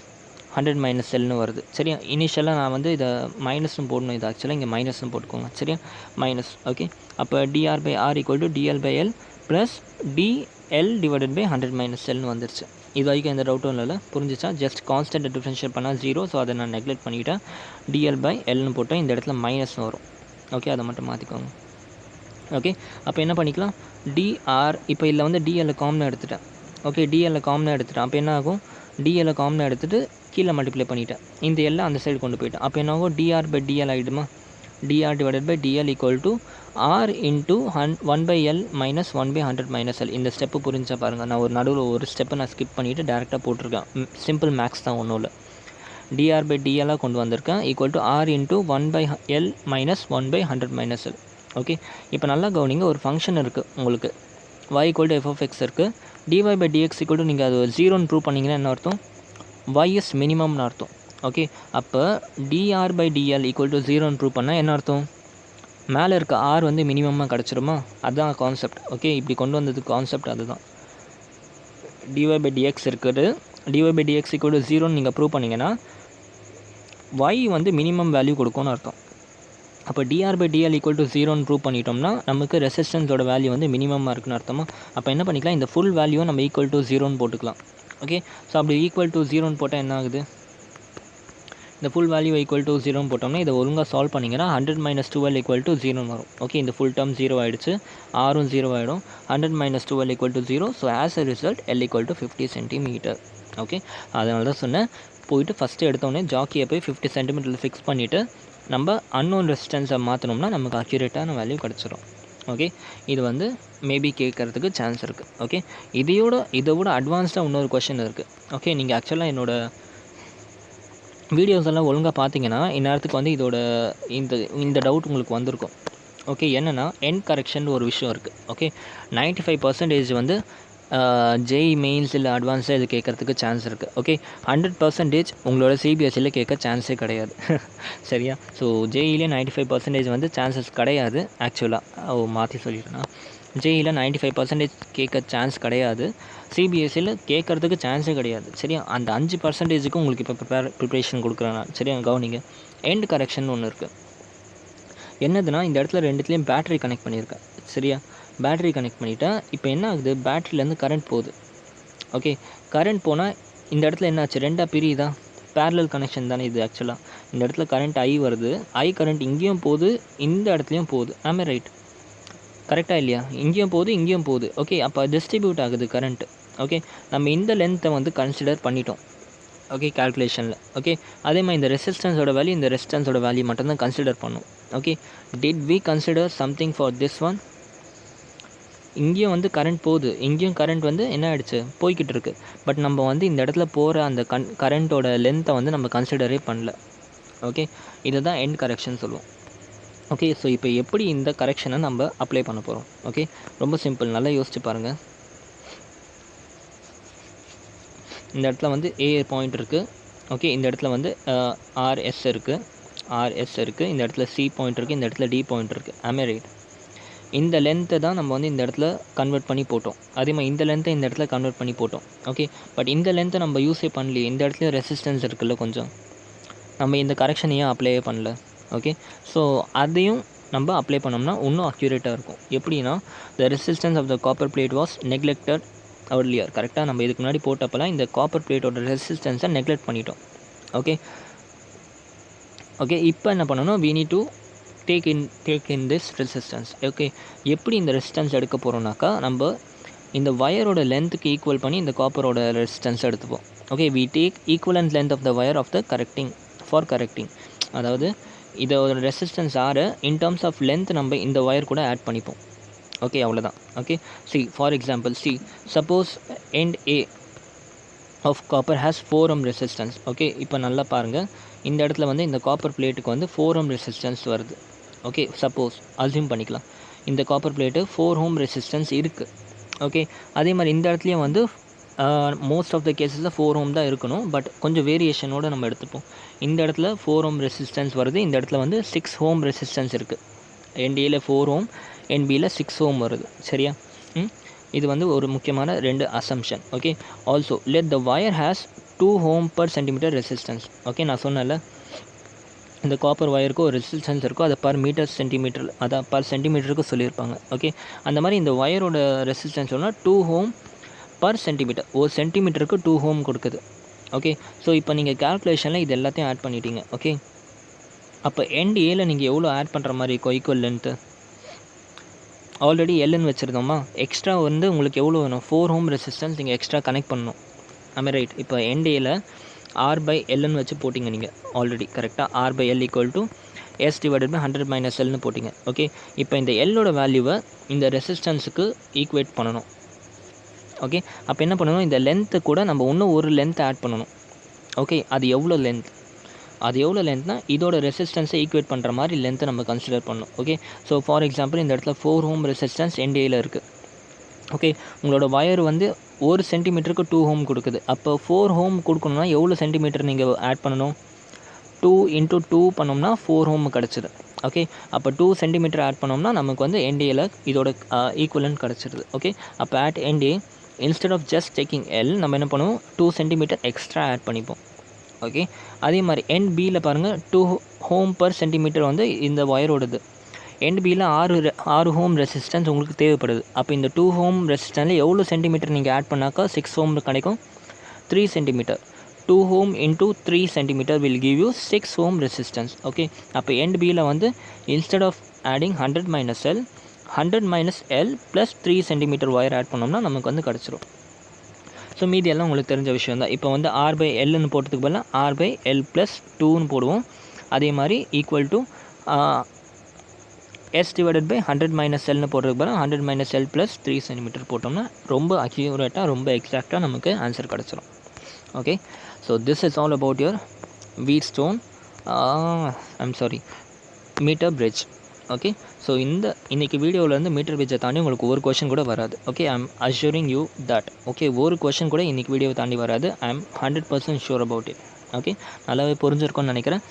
100 minus எல்னு வருது. சரியா? இனிஷியலாக நான் வந்து இதை மைனஸ்னு போடணும், இது ஆக்சுவலாக இங்கே மைனஸ்னு போட்டுக்கோங்க. சரியா? மைனஸ். ஓகே, அப்போ DR by R equal to DL by L plus DL divided by 100 minus எல்னு வந்துருச்சு. இது வரைக்கும் எந்த டவுட்டும் இல்லை, புரிஞ்சிச்சா? ஜஸ்ட் கான்ஸ்டன்ட் டிஃப்ரென்ஷியேட் பண்ணால் 0, ஸோ அதை நான் நெக்லெக்ட் பண்ணிவிட்டேன். டிஎல் பை எல்னு போட்டால் இந்த இடத்துல மைனஸ்னு வரும். ஓகே, அதை மட்டும் மாற்றிக்கோங்க. ஓகே, அப்போ என்ன பண்ணிக்கலாம், டிஆர் இப்போ இதில் வந்து டிஎல்லை காமனாக எடுத்துட்டேன். ஓகே, டிஎல்லை காமனாக எடுத்துட்டேன். அப்போ என்ன ஆகும், டிஎல்லை காமனாக எடுத்துகிட்டு கீழே மல்டிப்ளை பண்ணிவிட்டேன். இந்த எல்லாம் அந்த சைடு கொண்டு போயிட்டேன். அப்போ என்ன ஆகும், டிஆர் பை டிஎல் ஆகிடுமா, DR divided by DL equal to R into 1 by L minus 1 by 100 minus L. இந்த ஸ்டெப்பு புரிஞ்சா பாருங்கள், நான் ஒரு நடுவில் ஒரு ஸ்டெப்பை நான் ஸ்கிப் பண்ணிவிட்டு டேரெக்டாக போட்டிருக்கேன். சிம்பிள் மேக்ஸ் தான், ஒன்றும் இல்லை. dr/dl கொண்டு வந்திருக்கேன் equal to r into 1/l minus 1/100 minus l. Okay, இப்போ நல்லா கவனிங்க, ஒரு ஃபங்க்ஷன் இருக்குது உங்களுக்கு y ஈக்குவல் டு f(x) இருக்குது. dy/dx ஈக்குவல் டு நீங்கள் அது 0ன்னு ப்ரூவ் பண்ணிங்கன்னா என்ன அர்த்தம்? y இஸ் மினிமம்னு அர்த்தம். ஓகே, அப்போ dr/dl ஈக்குவல் டு 0ன்னு ப்ரூவ் பண்ணால் என்ன அர்த்தம்? மேலே இருக்க r வந்து மினிமமாக கிடச்சிருமா? அதுதான் கான்செப்ட். ஓகே, இப்படி கொண்டு வந்தது கான்செப்ட் அதுதான். dy/dx இருக்குது, dy/dx ஈக்குவல் டு 0ன்னு நீங்கள் ப்ரூவ் பண்ணிங்கன்னா y வந்து மினிமம் வேல்யூ கொடுக்கும்னு அர்த்தம். அப்போ dr/dl ஈக்குவல் டு 0ன்னு ப்ரூவ் பண்ணிட்டோம்னா நமக்கு ரெசிஸ்டன்ஸோட வேல்யூ வந்து மினிமமாக இருக்குன்னு அர்த்தமா? அப்போ என்ன பண்ணிக்கலாம், இந்த ஃபுல் வேல்யூவை நம்ம ஈக்குவல் டு 0ன்னு போட்டுக்கலாம். ஓகே, ஸோ அப்படி ஈக்குவல் டு 0ன்னு போட்டால் என்ன ஆகுது? இந்த ஃபுல் வேல்யூ ஈக்குவல் டு 0ன்னு போட்டோம்னா இதை ஒழுங்காக சால்வ் பண்ணிங்கன்னா 100 - 12 ஈக்குவல் டு 0ன்னு வரும். ஓகே, இந்த ஃபுல் டேர்ம் 0 ஆகிடுச்சு, ஆரும் 0 ஆகிடும். 100 - 12 equal to 0. So as a result L equal to 50 centimetre. Okay, அதனால தான் சொன்னேன், போயிட்டு ஃபஸ்ட்டு எடுத்தோடனே ஜாக்கியை போய் 50 சென்டிமீட்டரில் ஃபிக்ஸ் பண்ணிவிட்டு நம்ம அன்னோன் ரெசிஸ்டன்ஸை மாற்றினோம்னா நமக்கு அக்யூரேட்டான வேல்யூ கிடச்சிரும். ஓகே, இது வந்து மேபி கேட்குறதுக்கு சான்ஸ் இருக்குது. ஓகே, இதை விட அட்வான்ஸ்டாக இன்னொரு கொஷின் இருக்குது. ஓகே, நீங்கள் ஆக்சுவலாக என்னோடய வீடியோஸ் எல்லாம் ஒழுங்காக பார்த்தீங்கன்னா இந்நேரத்துக்கு வந்து இந்த டவுட் உங்களுக்கு வந்திருக்கும். ஓகே, என்னென்னா எண்ட் கரெக்ஷன் ஒரு விஷயம் இருக்குது. ஓகே, 95% வந்து ஜேஇ மெயின்ஸ் இல்லை அட்வான்ஸாக இது கேட்குறதுக்கு சான்ஸ் இருக்குது. ஓகே, 100% உங்களோட சிபிஎஸ்சியில் கேட்க சான்ஸே கிடையாது. சரியா? ஸோ ஜேஇலே 95% வந்து சான்சஸ் கிடையாது. ஆக்சுவலாக மாற்றி சொல்லிட்டேன்னா ஜேஇயில் 95% கேட்க சான்ஸ் கிடையாது, சிபிஎஸ்சியில் கேட்குறதுக்கு சான்ஸே கிடையாது. சரியா? அந்த 5%க்கு உங்களுக்கு இப்போ ப்ரிப்ரேஷன் கொடுக்குறேன் நான். சரியா? கவனிங்க, எண்ட் கரெக்ஷன் ஒன்று இருக்குது. என்னதுன்னா இந்த இடத்துல ரெண்டுத்துலேயும் பேட்டரி கனெக்ட் பண்ணியிருக்கேன். சரியா? பேட்டரி கனெக்ட் பண்ணிவிட்டேன். இப்போ என்ன ஆகுது, பேட்டரியிலேருந்து கரண்ட் போகுது. ஓகே, கரண்ட் போனால் இந்த இடத்துல என்னாச்சு, ரெண்டாக பிரியுதா? பேரலல் கனெக்ஷன் தானே இது. ஆக்சுவலாக இந்த இடத்துல கரண்ட் ஐ வருது, ஐ கரண்ட் இங்கேயும் போகுது, இந்த இடத்துலையும் போகுது. ஆமே ரைட்? கரெக்டாக இல்லையா? இங்கேயும் போகுது, இங்கேயும் போகுது. ஓகே, அப்போ டிஸ்ட்ரிபியூட் ஆகுது கரண்ட்டு. ஓகே, நம்ம இந்த லென்த்தை வந்து கன்சிடர் பண்ணிட்டோம். ஓகே, கால்குலேஷனில். ஓகே, அதே மாதிரி இந்த ரெசிஸ்டன்ஸோட வேல்யூ, இந்த ரெசிஸ்டன்ஸோட வேல்யூ மட்டும்தான் கன்சிடர் பண்ணும். Okay, did we consider something for this one? இங்கேயும் வந்து கரண்ட் போகுது, இங்கேயும் கரண்ட் வந்து என்ன ஆகிடுச்சு, போய்கிட்டு இருக்குது. பட் நம்ம வந்து இந்த இடத்துல போகிற அந்த கரண்ட்டோட லென்த்தை வந்து நம்ம கன்சிடரே பண்ணல. ஓகே, இதை தான் எண்ட் கரெக்ஷன் சொல்லுவோம். ஓகே, ஸோ இப்போ எப்படி இந்த கரெக்ஷனை நம்ம அப்ளை பண்ண போகிறோம்? ஓகே, ரொம்ப சிம்பிள், நல்லா யோசிச்சு பாருங்கள். இந்த இடத்துல வந்து ஏ பாயிண்ட் இருக்குது. ஓகே, இந்த இடத்துல வந்து ஆர்எஸ் இருக்குது, இந்த இடத்துல சி பாயிண்ட் இருக்குது, இந்த இடத்துல டி பாயிண்ட் இருக்குது. ஆமே ரைட்? இந்த லென்த்தை தான் நம்ம வந்து இந்த இடத்துல கன்வெர்ட் பண்ணி போட்டோம். அதே மாதிரி இந்த லென்த்தை இந்த இடத்துல கன்வெர்ட் பண்ணி போட்டோம். ஓகே, பட் இந்த லென்த்தை நம்ம யூஸே பண்ணலையே, இந்த இடத்துல ரெசிஸ்டன்ஸ் இருக்குல்ல கொஞ்சம், நம்ம இந்த கரெக்ஷன் ஏன் அப்ளையே பண்ணல? ஓகே, ஸோ அதையும் நம்ம அப்ளை பண்ணோம்னா இன்னும் அக்யூரேட்டாக இருக்கும். எப்படின்னா, the resistance of the copper plate was neglected earlier. கரெக்டாக நம்ம இதுக்கு முன்னாடி போட்டப்பெல்லாம் இந்த காப்பர் பிளேட்டோட ரெசிஸ்டன்ஸை நெக்லெக்ட் பண்ணிட்டோம். ஓகே, இப்போ என்ன பண்ணணும், we need to take in this resistance. Okay, எப்படி இந்த ரெசிஸ்டன்ஸ் எடுக்க போகிறோம்னாக்கா, நம்ம இந்த வயரோட லென்த்துக்கு ஈக்குவல் பண்ணி இந்த காப்பரோட ரெசிஸ்டன்ஸ் எடுத்துப்போம். Okay, we take equivalent length of the wire of the correcting. அதாவது இதோட resistance or in terms of length நம்ம இந்த ஒயர் கூட ஆட் பண்ணிப்போம். ஓகே, அவ்வளோதான். Okay, for example suppose end A of copper has 4 ohm resistance. Okay, இப்போ நல்லா பாருங்கள், இந்த இடத்துல வந்து இந்த காப்பர் பிளேட்டுக்கு வந்து 4 ohm ரெசிஸ்டன்ஸ் வருது. ஓகே, சப்போஸ் அஸ்யூம் பண்ணிக்கலாம் இந்த காப்பர் பிளேட்டு 4 ohm ரெசிஸ்டன்ஸ் இருக்குது. ஓகே, அதே மாதிரி இந்த இடத்துலையும் வந்து மோஸ்ட் ஆஃப் த கேஸஸில் 4 ohm தான் இருக்கணும், பட் கொஞ்சம் வேரியேஷனோடு நம்ம எடுத்துப்போம். இந்த இடத்துல 4 ohm ரெசிஸ்டன்ஸ் வருது, இந்த இடத்துல வந்து 6 ohm ரெசிஸ்டன்ஸ் இருக்குது. என்டியில் 4 ohm, என்பியில் 6 ohm வருது. சரியா? இது வந்து ஒரு முக்கியமான 2 assumption. Okay, also let the wire has 2 ohm per centimeter resistance. Okay, நான் சொன்னேன்ல இந்த காப்பர் வயருக்கு ஒரு ரெசிஸ்டன்ஸ் இருக்கும், அதை பர் மீட்டர் சென்டிமீட்டர், அதான் பர் சென்டிமீட்டருக்கு சொல்லியிருப்பாங்க. ஓகே, அந்த மாதிரி இந்த வயரோட ரெசிஸ்டன்ஸ் சொன்னால் 2 ohm per சென்டிமீட்டர், ஒரு சென்டிமீட்டருக்கு 2 ohm கொடுக்குது. ஓகே, ஸோ இப்போ நீங்கள் கால்குலேஷனில் இது எல்லாத்தையும் ஆட் பண்ணிட்டீங்க. ஓகே, அப்போ எண்ட் ஏல நீங்கள் எவ்வளோ ஆட் பண்ணுற மாதிரி இருக்கும் ஈக்குவல் லென்த்து? ஆல்ரெடி எல்லுன்னு வச்சுருந்தோமா, எக்ஸ்ட்ரா வந்து உங்களுக்கு எவ்வளோ வேணும், 4 ohm ரெசிஸ்டன்ஸ் நீங்கள் எக்ஸ்ட்ரா கனெக்ட் பண்ணணும். ஆமே ரைட்? இப்போ எண்ட் ஏல R/Lன்னு வச்சு போட்டிங்க நீங்கள் ஆல்ரெடி. கரெக்டாக R/L ஈக்குவல் டு S/100 - Lன்னு போட்டிங்க. ஓகே, இப்போ இந்த எல்லோட வேல்யூவை இந்த ரெசிஸ்டன்ஸுக்கு ஈக்குவேட் பண்ணணும். ஓகே, அப்போ என்ன பண்ணணும், இந்த லென்த்து கூட நம்ம இன்னும் ஒரு லென்த் ஆட் பண்ணணும். ஓகே, அது எவ்வளோ லென்த்? அது எவ்வளோ லென்த்னா இதோட ரெசிஸ்டன்ஸை ஈக்குவேட் பண்ணுற மாதிரி லென்த்தை நம்ம கன்சிடர் பண்ணணும். ஓகே, ஸோ ஃபார் எக்ஸாம்பிள் இந்த இடத்துல 4 ஓம் ரெசிஸ்டன்ஸ் என்டிஏயில் இருக்குது. ஓகே, உங்களோட வயர் வந்து 1 சென்டிமீட்டருக்கு 2 ஓம் கொடுக்குது. அப்போ 4 ஓம் கொடுக்கணும்னா எவ்வளோ சென்டிமீட்டர் நீங்கள் ஆட் பண்ணணும்? 2 × 2 பண்ணோம்னா 4 ஓம் கிடச்சிது. ஓகே, அப்போ 2 சென்டிமீட்டர் ஆட் பண்ணோம்னா நமக்கு வந்து என்டிஏயில் இதோட ஈக்குவலன்ட் கிடச்சிருது. ஓகே, அப்போ at end A instead of just taking L நம்ம என்ன பண்ணுவோம், 2 சென்டிமீட்டர் எக்ஸ்ட்ரா ஆட் பண்ணிப்போம். ஓகே, அதே மாதிரி எண்ட் பியில் பாருங்கள் 2 ஓம் பர் சென்டிமீட்டர் வந்து இந்த ஒயரோடது. எண்ட் பியில் 6 ஓம் ரெசிஸ்டன்ஸ் உங்களுக்கு தேவைப்படுது. அப்போ இந்த 2 ஓம் ரெசிஸ்டன்ஸில் எவ்வளோ சென்டிமீட்டர் நீங்கள் ஆட் பண்ணாக்கா 6 ஓம் கிடைக்கும்? 3 centimetre. 2 ohm into 3 centimetre will give you 6 ohm resistance. Okay, அப்போ எண்ட் பியில் வந்து instead of adding 100 minus L 100 minus L plus 3 centimetre wire add பண்ணோம்னா நமக்கு வந்து கிடச்சிரும். ஸோ மீதி எல்லாம் உங்களுக்கு தெரிஞ்ச விஷயம் தான். இப்போ வந்து R/Lன்னு போட்டதுக்கு பதிலாக R/L + 2ன்னு போடுவோம். அதே மாதிரி ஈக்குவல் டு S/100 மைனஸ் எல்னு போடுறதுக்கு பதிலாக 100 மைனஸ் எல் ப்ளஸ் 3 சென்டிமீட்டர் போட்டோம்னா ரொம்ப அக்யூரேட்டாக ரொம்ப எக்ஸாக்டாக நமக்கு ஆன்சர் கிடச்சிரும். Okay, so this is all about your Wheatstone meter bridge. Okay, so இன்றைக்கி வீடியோவிலேருந்து மீட்டர் பிரிட்ஜை தாண்டி உங்களுக்கு ஒரு கொஷின் கூட வராது. Okay, I am assuring you that. Okay, ஒரு கொஷின் கூட இன்றைக்கி வீடியோவை தாண்டி வராது. I am 100% sure about it. Okay, நல்லாவே புரிஞ்சிருக்கும்னு நினைக்கிறேன்.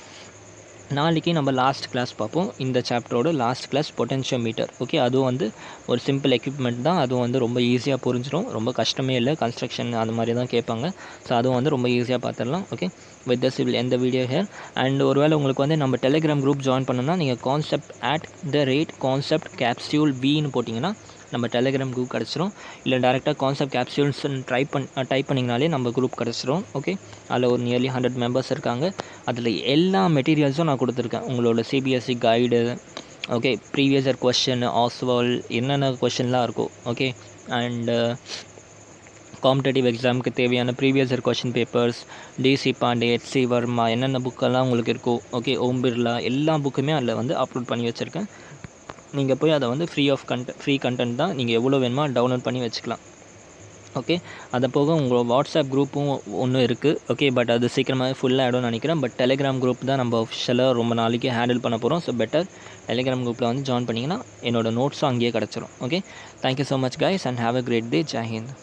நாளைக்கு நம்ம லாஸ்ட் கிளாஸ் பார்ப்போம். இந்த சாப்டரோட லாஸ்ட் கிளாஸ் பொட்டென்ஷியோமீட்டர். ஓகே, அதுவும் வந்து ஒரு சிம்பிள் எக்யூப்மெண்ட் தான். அதுவும் வந்து ரொம்ப ஈஸியாக புரிஞ்சிடும். ரொம்ப கஷ்டமே இல்லை. கன்ஸ்ட்ரக்ஷன் அந்த மாதிரி தான் கேட்பாங்க. ஸோ அதுவும் வந்து ரொம்ப ஈஸியாக பார்த்துடலாம். Okay, with this will end the video here. And ஒருவேளை உங்களுக்கு வந்து நம்ம டெலிகிராம் குரூப் ஜாயின் பண்ணணும்னா நீங்கள் concept capsule Vன்னு போட்டிங்கன்னா நம்ம டெலிகிராம் குரூப் கிடச்சிரும். இல்லை டேரெக்டாக கான்செப்ட் கேப்சூல்ஸ்ன்னு டைப் பண்ணிங்கனாலே நம்ம குரூப் கிடச்சிரும். ஓகே, அதில் ஒரு நியர்லி 100 மெம்பர்ஸ் இருக்காங்க. அதில் எல்லா மெட்டீரியல்ஸும் நான் கொடுத்துருக்கேன். உங்களோட CBSE guide, okay, previous year question, Oswaal என்னென்ன கொஸ்டின்லாம் இருக்கும். ஓகே, அண்டு காம்படேட்டிவ் எக்ஸாமுக்கு தேவையான previous year question papers, DC Pandey, HC Verma, என்னென்ன புக்கெல்லாம் உங்களுக்கு இருக்கோ, ஓகே, ஓம் பிர்லா, எல்லா புக்குமே அதில் வந்து அப்லோட் பண்ணி வச்சுருக்கேன். நீங்கள் போய் அதை வந்து ஃப்ரீ கண்டென்ட் தான். நீங்கள் எவ்வளோ வேணுமோ டவுன்லோட் பண்ணி வச்சுக்கலாம். ஓகே, அதை போக உங்கள் வாட்ஸ்அப் குரூப்பும் ஒன்று இருக்குது. ஓகே, பட் அது சீக்கிரமாகவே ஃபுல்லாக ஆகிடும்னு நினைக்கிறேன். பட் டெலிகிராம் குரூப் தான் நம்ம அஃபிஷியலாக ரொம்ப நாளைக்கு ஹேண்டில் பண்ண போகிறோம். ஸோ பெட்டர் டெலிகிராம் குரூப்பில் வந்து ஜாயின் பண்ணிங்கன்னா என்னோடய நோட்ஸும் அங்கேயே கிடச்சிரும். Okay, thank you so much guys and have a great day. ஜெய் ஹிந்த்.